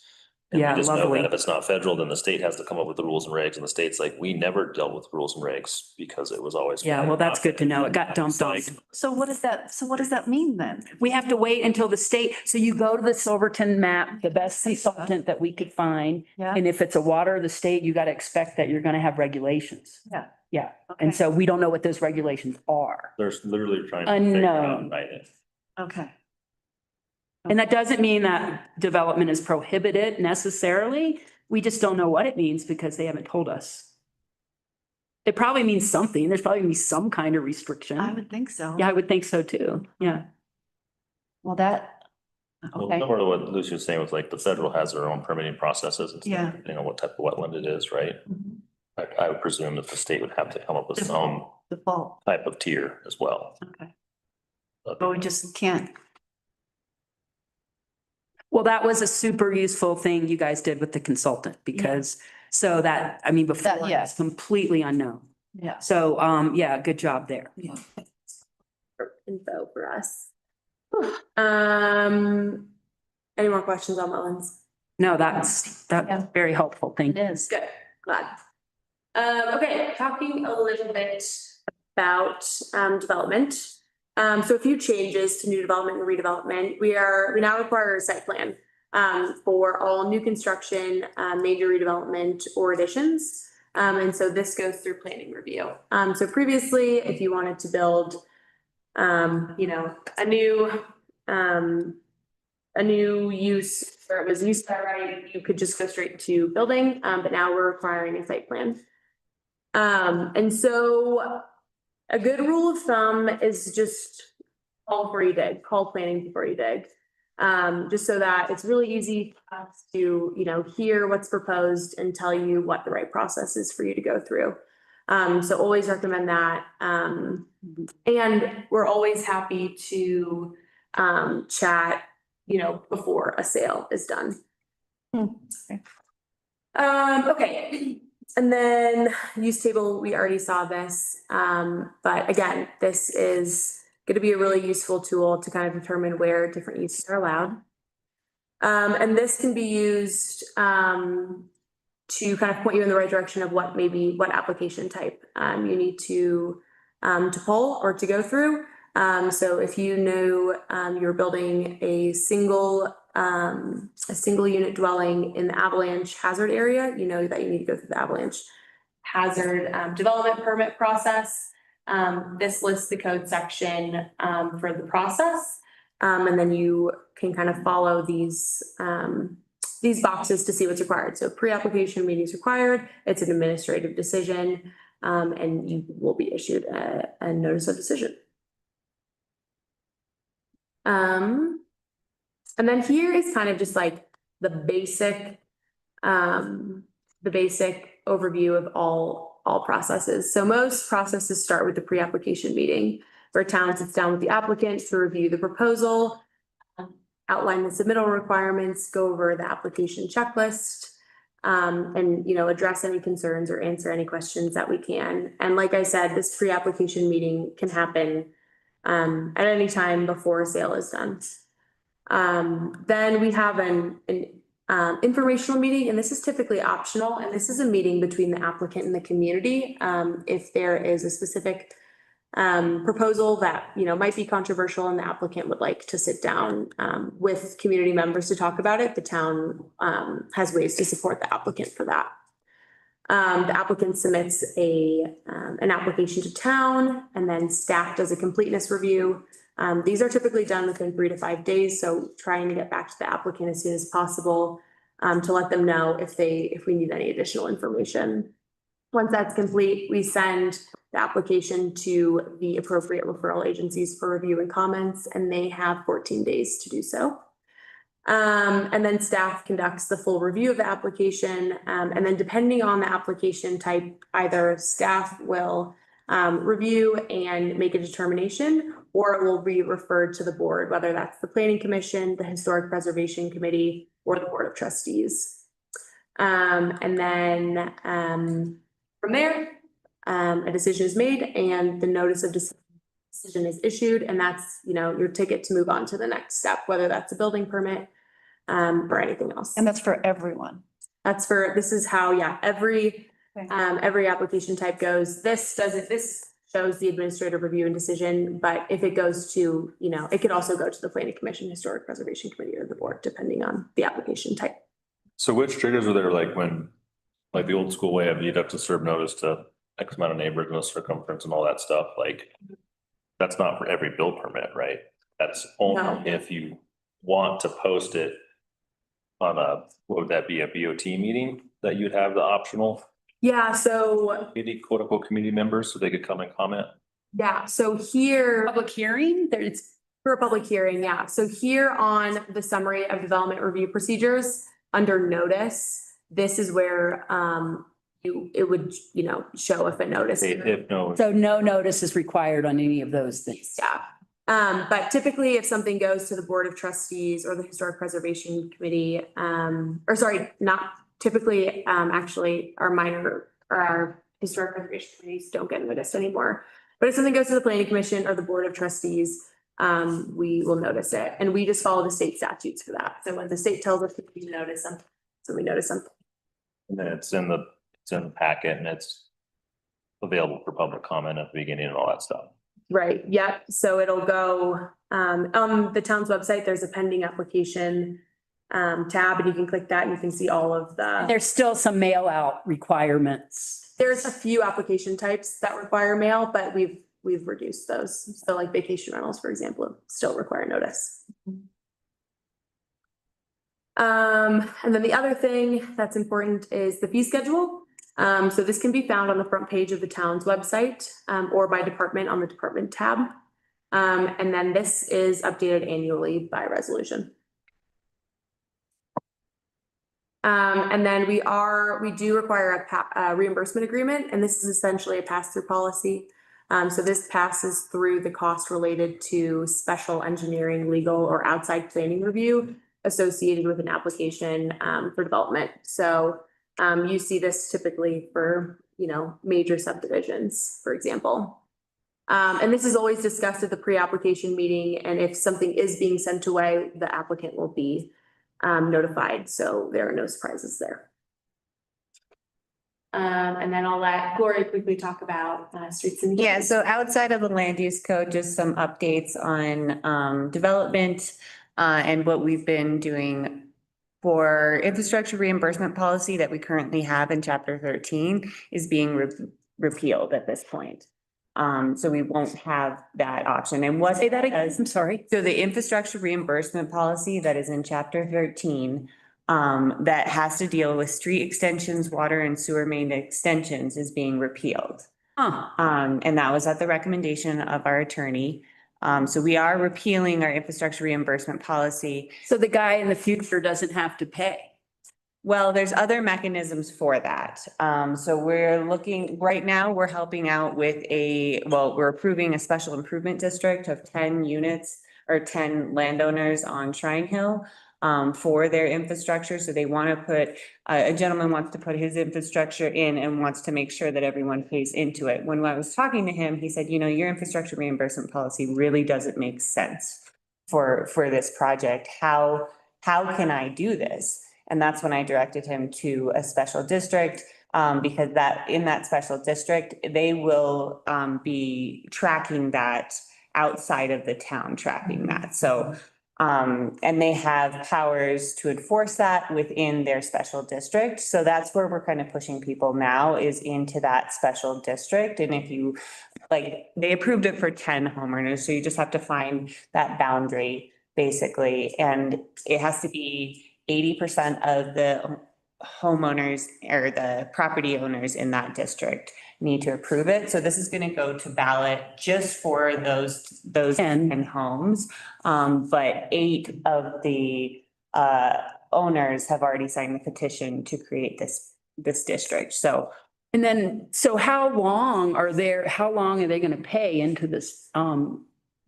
And we Yeah, just know lovely. that if it's not federal, then the state has to come up with the rules and regs, and the state's like, we never dealt with rules and regs because it was always. Yeah, well, that's good to know. It got dumped on. So what does that mean then? We have to wait until the state, so you go to the Silverton map, the best consultant that we could find. Yeah. And if it's a water of the state, you got to expect that you're going to have regulations. Yeah. Yeah, Okay. and so we don't know what those regulations are. They're literally trying to figure out Unknown. and write it. Okay. And that doesn't mean that development is prohibited necessarily. We just don't know what it means because they haven't told us. It probably means something. There's probably gonna be some kind of restriction. I would think so. Yeah, I would think so too. Yeah. Well, that, Well, okay. similar to what Lucy was saying was like the federal has their own permitting processes and stuff, Yeah. depending on what type of wetland it is, right? Mhm. I would presume that the state would have to come up with some Default, type of tier as well. okay. But But we just can't. Well, that was a super useful thing you guys did with the consultant because so that, I mean, before That, it's yes. completely unknown. Yeah. So, yeah, good job there. Yeah. Info for us. Any more questions on wetlands? No, that's Yeah. very helpful. Thank It you. is. Good, glad. Okay, talking a little bit about development. So a few changes to new development and redevelopment. We now require a site plan for all new construction, major redevelopment or additions. And so this goes through planning review. So previously, if you wanted to build, you know, a new use, or it was used by right, you could just go straight to building, but now we're requiring a site plan. And so a good rule of thumb is just call before you dig, call planning before you dig. Just so that it's really easy for us to, you know, hear what's proposed and tell you what the right process is for you to go through. So always recommend that. And we're always happy to chat, you know, before a sale is done. Okay. And then use table, we already saw this. But again, this is going to be a really useful tool to kind of determine where different uses are allowed. And this can be used to kind of point you in the right direction of what application type you need to pull or to go through. So if you know you're building a single unit dwelling in the avalanche hazard area, you know that you need to go through the avalanche hazard development permit process. This lists the code section for the process. And then you can kind of follow these boxes to see what's required. So pre-application meetings required. It's an administrative decision. and you will be issued a notice of decision. And then here is kind of just like the basic overview of all processes. So most processes start with the pre-application meeting, where town sits down with the applicant to review the proposal, outline the submittal requirements, go over the application checklist, and, you know, address any concerns or answer any questions that we can. And like I said, this pre-application meeting can happen at any time before a sale is done. Then we have an informational meeting, and this is typically optional, and this is a meeting between the applicant and the community. If there is a specific proposal that, you know, might be controversial and the applicant would like to sit down with community members to talk about it, the town has ways to support the applicant for that. The applicant submits an application to town, and then staff does a completeness review. These are typically done within 3 to 5 days, so trying to get back to the applicant as soon as possible to let them know if we need any additional information. Once that's complete, we send the application to the appropriate referral agencies for review and comments, and they have 14 days to do so. And then staff conducts the full review of the application, and then depending on the application type, either staff will review and make a determination, or it will be referred to the board, whether that's the planning commission, the historic preservation committee, or the board of trustees. And then from there, a decision is made and the notice of decision is issued, and that's, you know, your ticket to move on to the next step, whether that's a building permit or anything else. And that's for everyone. This is how, yeah, every application type goes. This shows the administrative review and decision, but if it goes to, you know, it could also go to the planning commission, historic preservation committee, or the board, depending on the application type. So which triggers are there, like when, like the old school way of you'd have to serve notice to X amount of neighbors and a circumference and all that stuff, like that's not for every build permit, right? That's only if you want to post it on what would that be, a BOT meeting that you'd have the optional? Yeah, so, Quote unquote community members so they could come and comment. yeah, so here. Public hearing, it's For a public hearing, yeah. So here on the summary of development review procedures, under notice, this is where it would, you know, show if a notice. If no, so no notice is required on any of those things. Yeah. But typically if something goes to the board of trustees or the historic preservation committee, or sorry, not typically, actually our historic preservation committees don't get noticed anymore. But if something goes to the planning commission or the board of trustees, we will notice it, and we just follow the state statutes for that. So when the state tells us to notice something, so we notice something. and then it's in the packet and it's available for public comment at the beginning and all that stuff. Right, yep. So it'll go on the town's website, there's a pending application tab, and you can click that and you can see all of the. There's still some mail out requirements. There's a few application types that require mail, but we've reduced those. So like vacation rentals, for example, still require notice. And then the other thing that's important is the fee schedule. So this can be found on the front page of the town's website, or by department on the department tab. And then this is updated annually by resolution. And then we do require a reimbursement agreement, and this is essentially a pass-through policy. So this passes through the cost related to special engineering, legal, or outside planning review associated with an application for development. So you see this typically for, you know, major subdivisions, for example. And this is always discussed at the pre-application meeting, and if something is being sent away, the applicant will be notified, so there are no surprises there. And then I'll let Gloria quickly talk about streets and. Yeah, so outside of the land use code, just some updates on development and what we've been doing for infrastructure reimbursement policy that we currently have in chapter 13 is being repealed at this point. So we won't have that option. And what? Say that again, I'm sorry. So the infrastructure reimbursement policy that is in chapter 13, that has to deal with street extensions, water and sewer main extensions is being repealed. Huh. And that was at the recommendation of our attorney. So we are repealing our infrastructure reimbursement policy. So the guy in the future doesn't have to pay. Well, there's other mechanisms for that. So we're looking, right now, we're helping out with we're approving a special improvement district of 10 units or 10 landowners on Shrine Hill for their infrastructure. So they want to put, a gentleman wants to put his infrastructure in and wants to make sure that everyone pays into it. When I was talking to him, he said, your infrastructure reimbursement policy really doesn't make sense for this project. How can I do this? And that's when I directed him to a special district, because in that special district, they will be tracking that outside of the town, tracking that. So, and they have powers to enforce that within their special district. So that's where we're kind of pushing people now, is into that special district. And if you, they approved it for 10 homeowners, so you just have to find that boundary, basically. And it has to be 80% of the homeowners or the property owners in that district need to approve it. So this is going to go to ballot just for those 10 homes. But 8 of the owners have already signed the petition to create this district. So And then, so how long are they gonna pay into this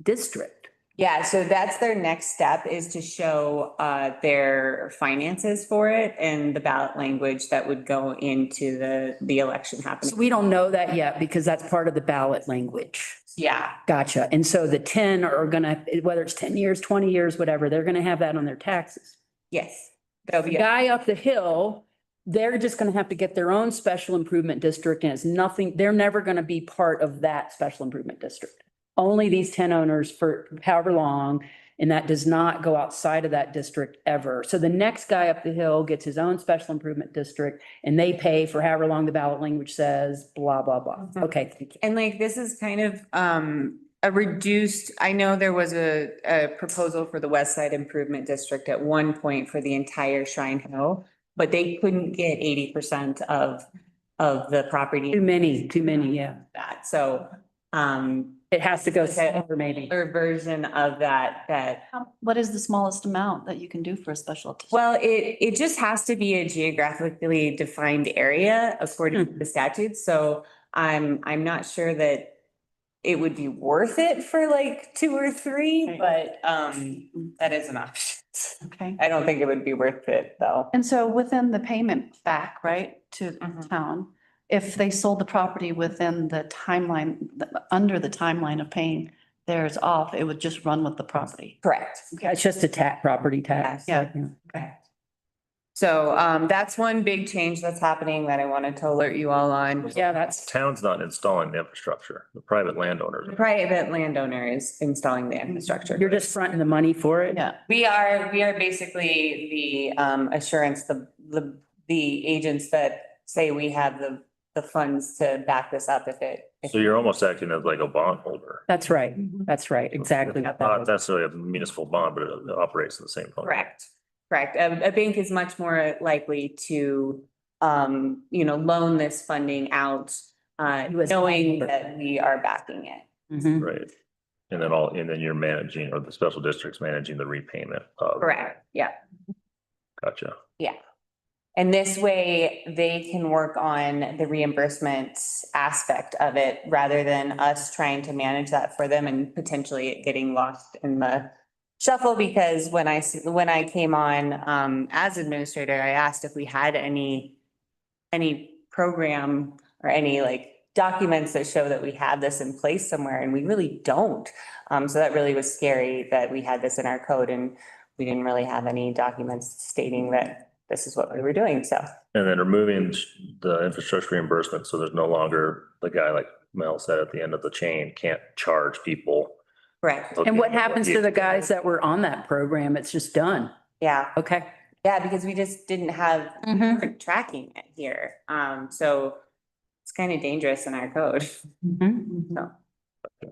district? yeah, so that's their next step, is to show their finances for it and the ballot language that would go into the election So happening. we don't know that yet because that's part of the ballot language. Yeah, Gotcha. And so the 10 are gonna, whether it's 10 years, 20 years, whatever, they're gonna have that on their taxes. yes. There'll The be, guy up the hill, they're just gonna have to get their own special improvement district and it's nothing, they're never gonna be part of that special improvement district. Only these 10 owners for however long, and that does not go outside of that district ever. So the next guy up the hill gets his own special improvement district and they pay for however long the ballot language says, blah, blah, blah. Mhm. Okay, thank you. and this is kind of a reduced, I know there was a proposal for the West Side Improvement District at one point for the entire Shrine Hill, but they couldn't get 80% of the property. Too many, yeah. That, so It has to go over maybe. their version of that. What is the smallest amount that you can do for a special district? Well, it just has to be a geographically defined area according to the statutes. So I'm not sure that it would be worth it for 2 or 3, but that is an option. Okay. I don't think it would be worth it, though. And so within the payment back, right, to Mhm. town, if they sold the property within the timeline, under the timeline of paying theirs off, it would just run with the property. Correct. Yeah, it's just a property tax. Yeah. So that's one big change that's happening that I wanted to alert you all on. Yeah, that's, Town's not installing the infrastructure, the private landowners. The private landowner is installing the infrastructure. you're just fronting the money for it? Yeah. We are basically the assurance, the agents that say we have the funds to back this up if it. So you're almost acting as like a bondholder. That's right. That's right. Exactly. what that Not was. necessarily a municipal bond, but it operates in the same. function. Correct. A bank is much more likely to, loan this funding out, US knowing bond. that we are backing it. Mhm. Right. And then you're managing, or the special district's managing the repayment of. Correct, yeah. Gotcha. And this way they can work on the reimbursement aspect of it rather than us trying to manage that for them and potentially it getting lost in the shuffle. Because when I came on as administrator, I asked if we had any program or any documents that show that we have this in place somewhere, and we really don't. So that really was scary that we had this in our code and we didn't really have any documents stating that this is what we were doing, so. And then removing the infrastructure reimbursement, so there's no longer the guy, like Mel said, at the end of the chain, can't charge people. Correct, And what happens to the guys that were on that program? It's just done. yeah, Okay. because we just didn't have tracking it here. So it's kind of dangerous in our code, Mhm.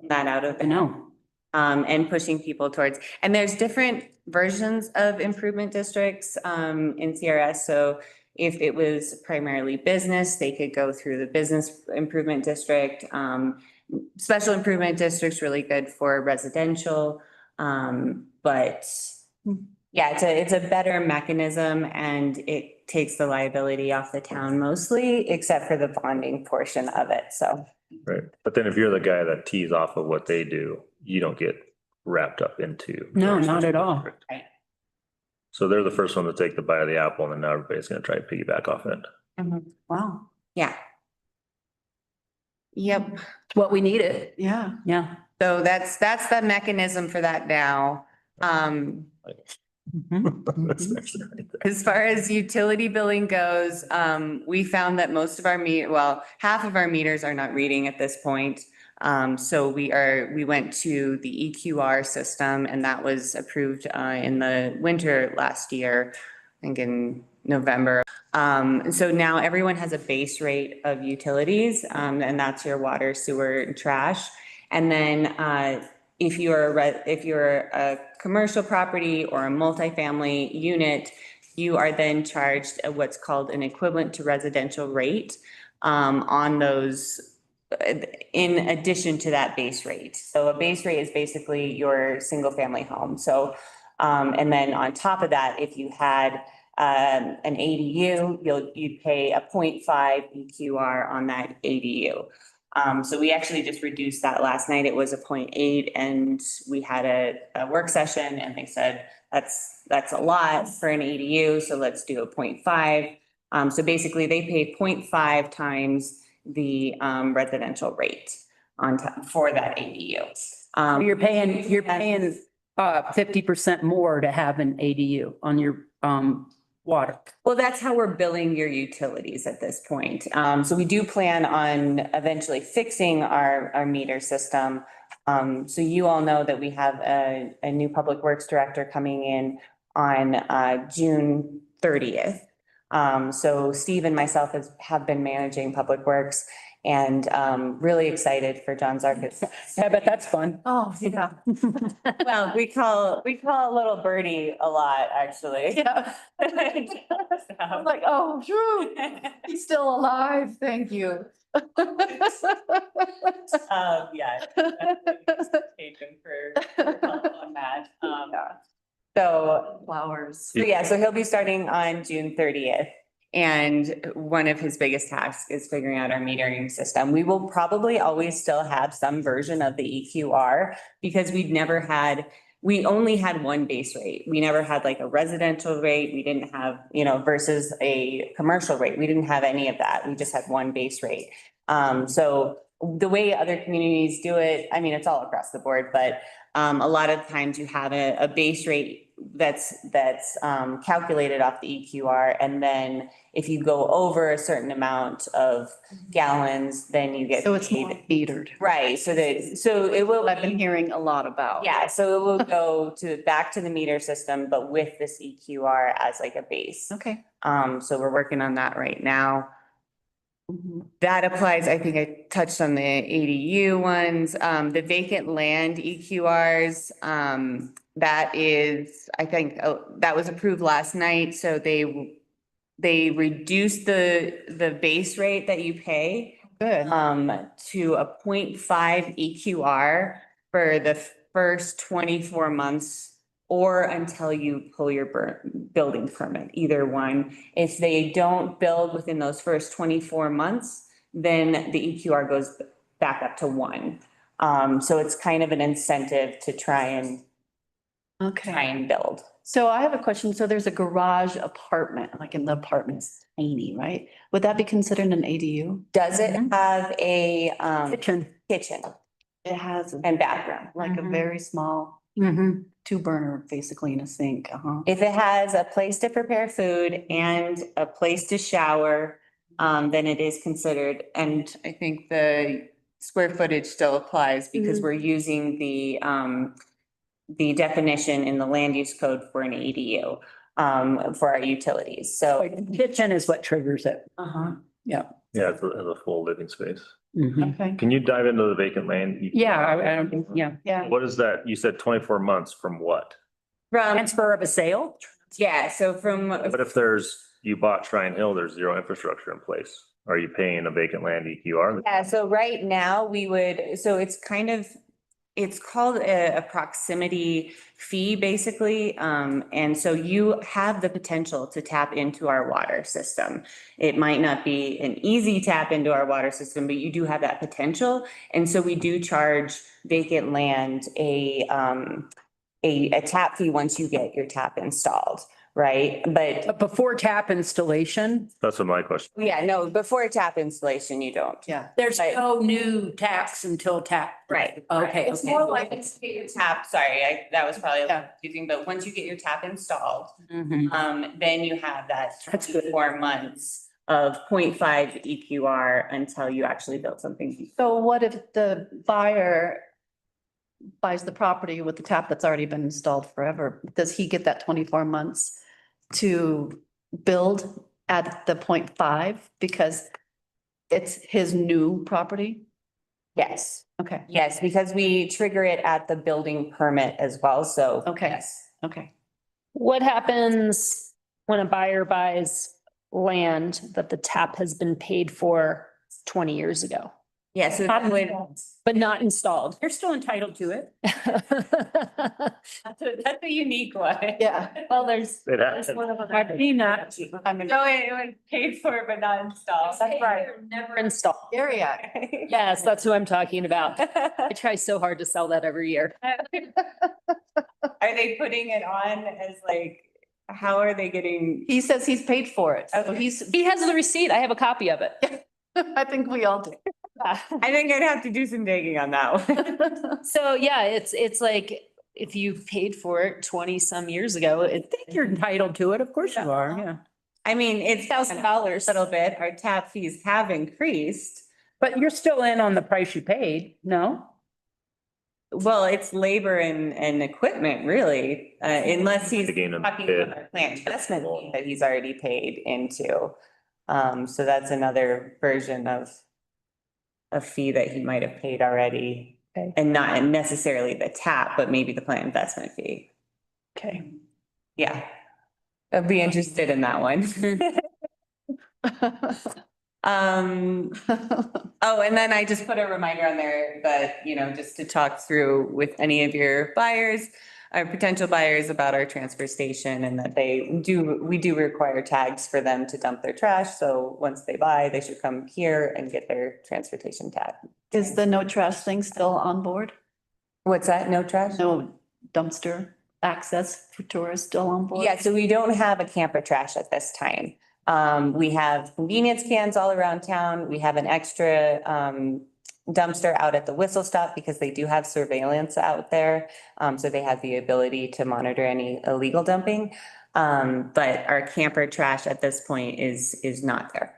not out of I it. know. And pushing people towards, and there's different versions of improvement districts in CRS. So If it was primarily business, they could go through the business improvement district. Special improvement district's really good for residential. But yeah, it's a better mechanism and it takes the liability off the town mostly, except for the bonding portion of it. So. Right. But then if you're the guy that tees off of what they do, you don't get wrapped up into. No, not at all. Right. So they're the first one to take the bite of the apple and then now everybody's gonna try to piggyback off it. Wow. Yeah. Yep. It's what we needed. Yeah. Yeah. So that's the mechanism for that now. That's actually right there. As far as utility billing goes, we found that most of our half of our meters are not reading at this point. So we went to the EQR system and that was approved in the winter last year, I think in November. So now everyone has a base rate of utilities, and that's your water, sewer, and trash. And then if you're a commercial property or a multifamily unit, you are then charged what's called an equivalent to residential rate on those in addition to that base rate. So a base rate is basically your single family home. So and then on top of that, if you had an ADU, you'd pay a 0.5 EQR on that ADU. So we actually just reduced that last night. It was a 0.8 and we had a work session and they said, that's a lot for an ADU. So let's do a 0.5. So basically they pay 0.5 times the residential rate on top for that ADU. You're paying 50% more to have an ADU on your water. Well, that's how we're billing your utilities at this point. So we do plan on eventually fixing our meter system. So you all know that we have a new public works director coming in on June 30th. So Steve and myself have been managing public works and really excited for John Zarkis. Yeah, but that's fun. Oh, yeah. Well, we call little birdie a lot, actually. Yeah. I'm like, oh, true. He's still alive. Thank you. Yeah. Taken for help on that. So Flowers. so he'll be starting on June 30th. And one of his biggest tasks is figuring out our metering system. We will probably always still have some version of the EQR because we only had one base rate. We never had like a residential rate. We didn't have, versus a commercial rate. We didn't have any of that. We just had one base rate. So the way other communities do it, I mean, it's all across the board, but a lot of times you have a base rate that's calculated off the EQR. And then if you go over a certain amount of gallons, then you get So it's paid. more metered. Right, so it will. I've been hearing a lot about. Yeah, so it will go back to the meter system, but with this EQR as like a base. Okay. So we're working on that right now. Mhm. That applies, I think I touched on the ADU ones, the vacant land EQRs, that is, I think, that was approved last night, so they reduced the base rate that you pay Good. to a 0.5 EQR for the first 24 months or until you pull your building permit, either one. If they don't build within those first 24 months, then the EQR goes back up to 1. So it's kind of an incentive to try and Okay. build. So I have a question. So there's a garage apartment, like in the apartment's tiny, right? Would that be considered an ADU? Does it have a kitchen It has and bathroom? like a Mhm. very small Mm-hmm. 2-burner basically in a sink. If it has a place to prepare food and a place to shower, then it is considered, and I think the square footage still applies because we're using the definition in the land use code for an ADU, for our utilities. So Kitchen is what triggers it. Yeah, it's a full living space. Mhm. Okay. Can you dive into the vacant land? Yeah, I don't think, yeah. Yeah. What is that? You said 24 months from what? from, Transfer of a sale? yeah, so from, But if there's you bought Shrine Hill, there's zero infrastructure in place. Are you paying a vacant land EQR? Yeah, so right now we would, so it's kind of, it's called a proximity fee, basically. And so you have the potential to tap into our water system. It might not be an easy tap into our water system, but you do have that potential. And so we do charge vacant land a tap fee once you get your tap installed, right? But Before tap installation, That's what my question. yeah, no, before tap installation, you don't. Yeah. there's Right. no new taps until tap. Right. Okay, It's okay. more like once you get your tap, sorry, that was probably a little Yeah. confusing, but once you get your tap installed, Mhm. then you have that That's good. 4 months of 0.5 EQR until you actually build something. So what if the buyer buys the property with the tap that's already been installed forever? Does he get that 24 months to build at the 0.5 because it's his new property? Yes, Okay, yes, because we trigger it at the building permit as well, so. Okay. Yes. okay. What happens when a buyer buys land that the tap has been paid for 20 years ago, Yeah, so that would, but not installed? You're still entitled to it. that's a unique one. Yeah. Well, there's. It happens. there's one of them. Peanuts. No, it was paid for but not installed. That's right. Never installed. Area. Yes, that's who I'm talking about. I try so hard to sell that every year. Are they putting it on as like, how are they getting? He says he's paid for it. So Okay. He has the receipt. I have a copy of it. I think we all do. I think I'd have to do some digging on that one. So yeah, it's like if you paid for it 20 some years ago, I think you're entitled to it. Of course you are, yeah. I mean, it's $1,000 a little bit. Our tap fees have increased. But you're still in on the price you paid, no? Well, it's labor and equipment really, unless he's Again, a talking bid. about our plant investment fee that he's already paid into. So that's another version of a fee that he might have paid already. Okay. And not necessarily the tap, but maybe the plant investment fee. okay. Yeah. I'd be interested in that one. Oh, and then I just put a reminder on there that, just to talk through with any of your buyers, our potential buyers about our transfer station and that we do require tags for them to dump their trash. So once they buy, they should come here and get their transportation tag. Is the no trash thing still on board? What's that? No trash? No dumpster access for tourists still on board? Yeah, so we don't have a camper trash at this time. We have convenience cans all around town. We have an extra dumpster out at the whistle stop because they do have surveillance out there. So they have the ability to monitor any illegal dumping. But our camper trash at this point is not there.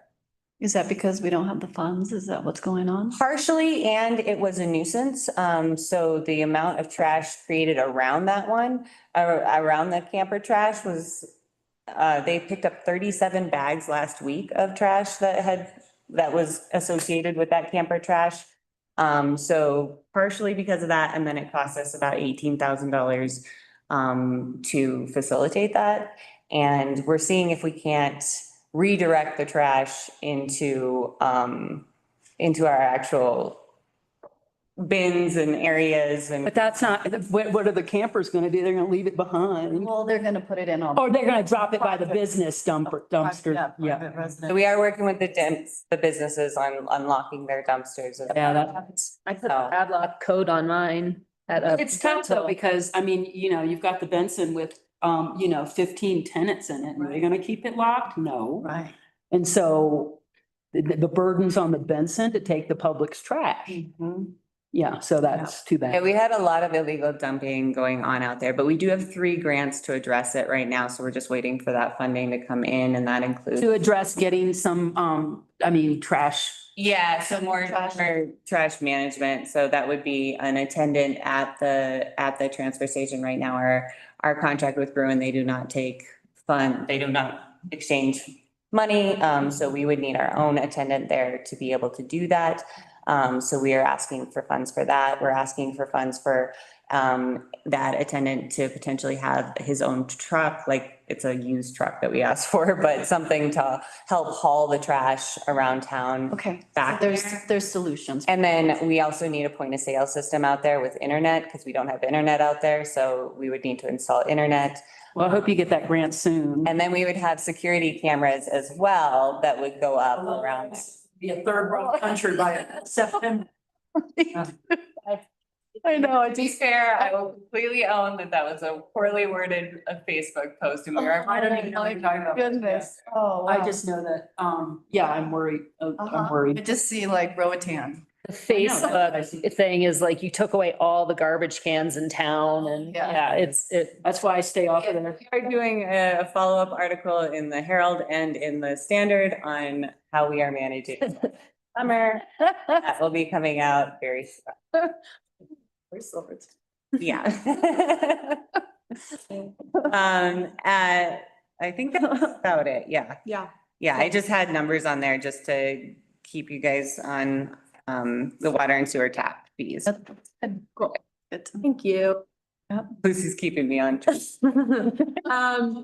Is that because we don't have the funds? Is that what's going on? Partially, and it was a nuisance. So the amount of trash created around that one, around the camper trash was, they picked up 37 bags last week of trash that was associated with that camper trash. So partially because of that, and then it cost us about $18,000 to facilitate that. And we're seeing if we can't redirect the trash into our actual bins and areas and. But that's not, what are the campers gonna do? They're gonna leave it behind? Well, they're gonna put it in on. Or they're gonna drop it by the business dumpster, yeah. private residence. So we are working with the businesses on unlocking their dumpsters. Yeah, that's, I put a padlock code on mine at a. it's tough though, because I mean, you've got the Benson with, 15 tenants in it. Are they gonna keep it locked? No. Right. And so the burden's on the Benson to take the public's trash. Yeah, so that's too Yeah, bad. we had a lot of illegal dumping going on out there, but we do have 3 grants to address it right now. So we're just waiting for that funding to come in, and that includes. To address getting some, trash. Yeah, so more trash management. So that would be an attendant at the transfer station right now. Our contract with Bruin, they do not exchange money. So we would need our own attendant there to be able to do that. So we are asking for funds for that. We're asking for funds for that attendant to potentially have his own truck, like it's a used truck that we asked for, but something to help haul the trash around town. Okay, so Back there's solutions. And then we also need a point of sale system out there with internet because we don't have internet out there. So we would need to install internet. Well, I hope you get that grant soon. And then we would have security cameras as well that would go up around there. Be a third world country by September. I know, to be fair, I will completely own that that was a poorly worded Facebook post and we were. I don't even know what you're talking about. Goodness. Oh, I just know that, yeah, I'm worried. I'm I worried. just see like Roatan. The I know, that's what I Facebook thing is like you took away all the garbage cans in town and Yeah. yeah, That's why I stay off of there. We're doing a follow-up article in the Herald and in the Standard on how we are managing summer. That will be coming out very soon. Yeah. I think that's about it. Yeah. Yeah. Yeah, I just had numbers on there just to keep you guys on the water and sewer tap fees. Good. Thank you. Lucy's keeping me on track.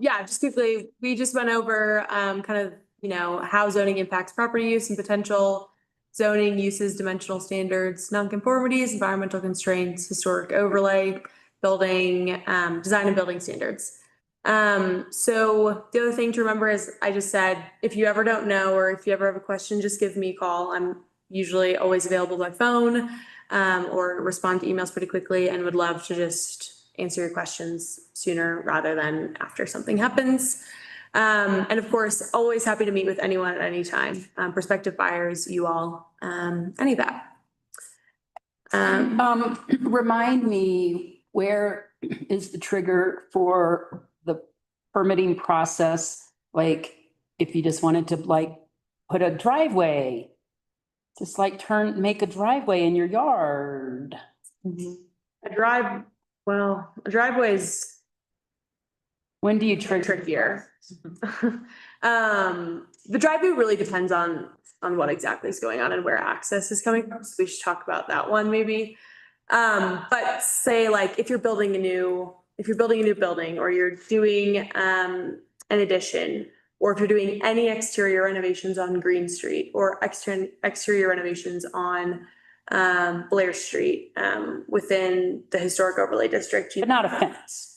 Yeah, just quickly, we just went over, kind of, how zoning impacts property use and potential zoning uses, dimensional standards, nonconformities, environmental constraints, historic overlay, building, design and building standards. So the other thing to remember is I just said, if you ever don't know, or if you ever have a question, just give me a call. I'm usually always available by phone, or respond to emails pretty quickly and would love to just answer your questions sooner rather than after something happens. And of course, always happy to meet with anyone at any time, prospective buyers, you all, any of that. Remind me, where is the trigger for the permitting process? Like, if you just wanted to like put a driveway, just like make a driveway in your yard. A driveway is When do you trigger? trickier. The driveway really depends on what exactly is going on and where access is coming from. So we should talk about that one maybe. But say like if you're building a new building or you're doing an addition, or if you're doing any exterior renovations on Green Street or exterior renovations on Blair Street, within the historic overlay district. But not a fence.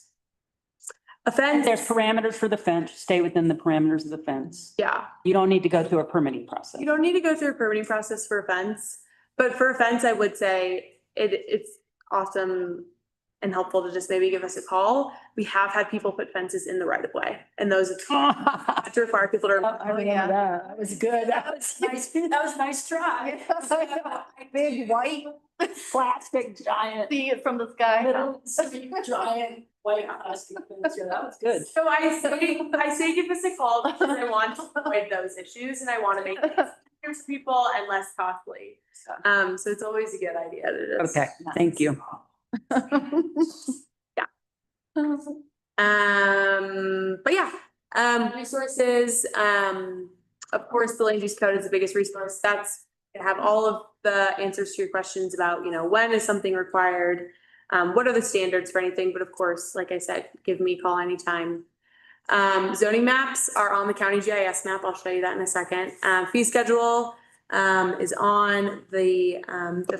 A fence. There's parameters for the fence, stay within the parameters of the fence. Yeah, You don't need to go through a permitting process. you don't need to go through a permitting process for a fence, but for a fence, I would say it's awesome and helpful to just maybe give us a call. We have had people put fences in the right of way, and those have to require people to. I remember that. That was good. That was nice. That was a nice try. Big white plastic giant. See it from the sky. Giant white plastic fence. Yeah, that was good. So I say give us a call because I want to avoid those issues and I want to make it easier for people and less costly. So it's always a good idea to just. Okay, thank you. But yeah, resources, of course, the land use code is the biggest resource. That's gonna have all of the answers to your questions about, when is something required? What are the standards for anything? But of course, like I said, give me a call anytime. Zoning maps are on the county GIS map. I'll show you that in a second. Fee schedule is on the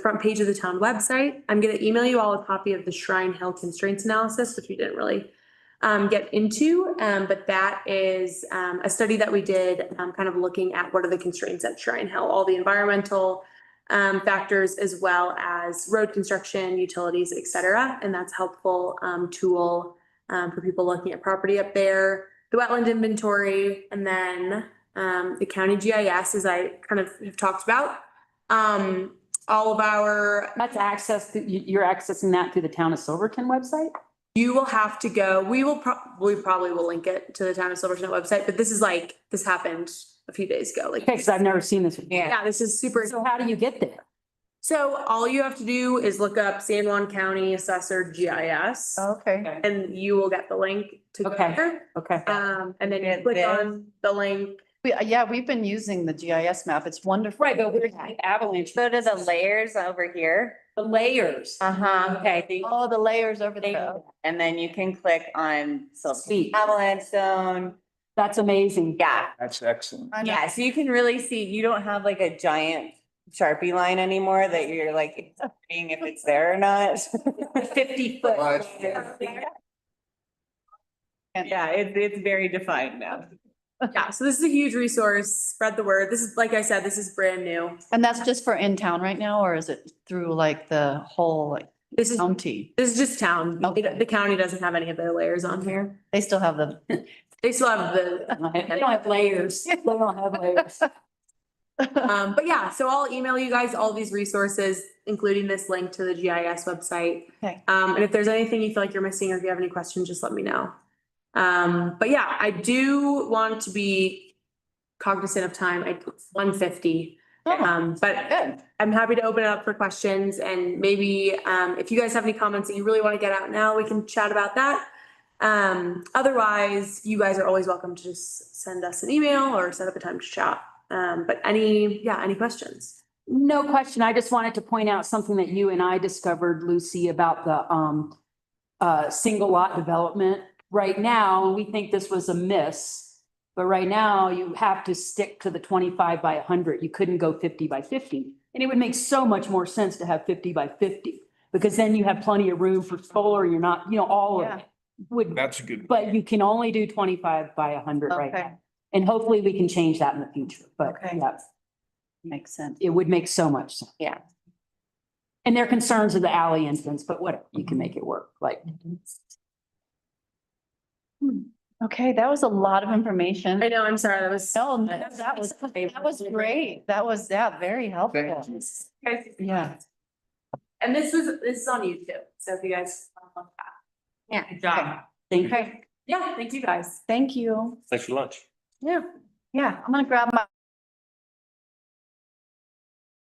front page of the town website. I'm gonna email you all a copy of the Shrine Hill constraints analysis, which we didn't really get into, but that is a study that we did, kind of looking at what are the constraints at Shrine Hill, all the environmental factors as well as road construction, utilities, et cetera. And that's a helpful tool for people looking at property up there, the wetland inventory, and then the county GIS, as I kind of have talked about. All of our. That's you're accessing that through the town of Silverton website? You will have to go, we probably will link it to the town of Silverton website, but this happened a few days ago, Okay, because I've never seen this. yeah, this is super. So how do you get there? So all you have to do is look up San Juan County Assessor GIS. Okay. And you will get the link to go Okay. there. Okay. And then you Get click this. on the link Yeah, we've been using the GIS map. It's wonderful. Right, but where's the avalanche? Go to the layers over here. The layers. Uh-huh. Okay, thank All the layers over there. And then you can click on Sweet. avalanche zone. That's amazing. Yeah. That's excellent. I know. Yeah, so you can really see, you don't have like a giant Sharpie line anymore that you're like, seeing if it's there or not. 50-foot. Yeah, it's very defined now. Yeah, so this is a huge resource. Spread the word. This is, like I said, this is brand new. And that's just for in town right now, or is it through like the whole like This is county? just town. Okay. The county doesn't have any of their layers on here. They still have the, They still have the, They don't have layers. They don't have layers. but yeah, so I'll email you guys all these resources, including this link to the GIS website. Okay. And if there's anything you feel like you're missing or if you have any questions, just let me know. But yeah, I do want to be cognizant of time. It's 1:50. But good. I'm happy to open it up for questions and maybe, if you guys have any comments that you really want to get out now, we can chat about that. Otherwise, you guys are always welcome to just send us an email or set up a time to chat. But any questions? No question. I just wanted to point out something that you and I discovered, Lucy, about the single lot development. Right now, we think this was a miss, but right now you have to stick to the 25 by 100. You couldn't go 50 by 50. And it would make so much more sense to have 50 by 50 because then you have plenty of room for solar. You're not, all of it would, That's a good. but you can only do 25 by 100 right Okay. now. And hopefully we can change that in the future, but Okay. yeah, Makes sense. it would make so much sense. Yeah. And their concerns of the alley entrance, but whatever, you can make it work, like. Okay, that was a lot of information. I know, I'm sorry, that was. No, that was great. That was, very helpful. Thank you. Guys, Yeah. and this is on YouTube, so if you guys. want that. Yeah. Good job. Thank you. Okay, Yeah, thank you guys. thank you. Thanks for lunch. Yeah, I'm gonna grab my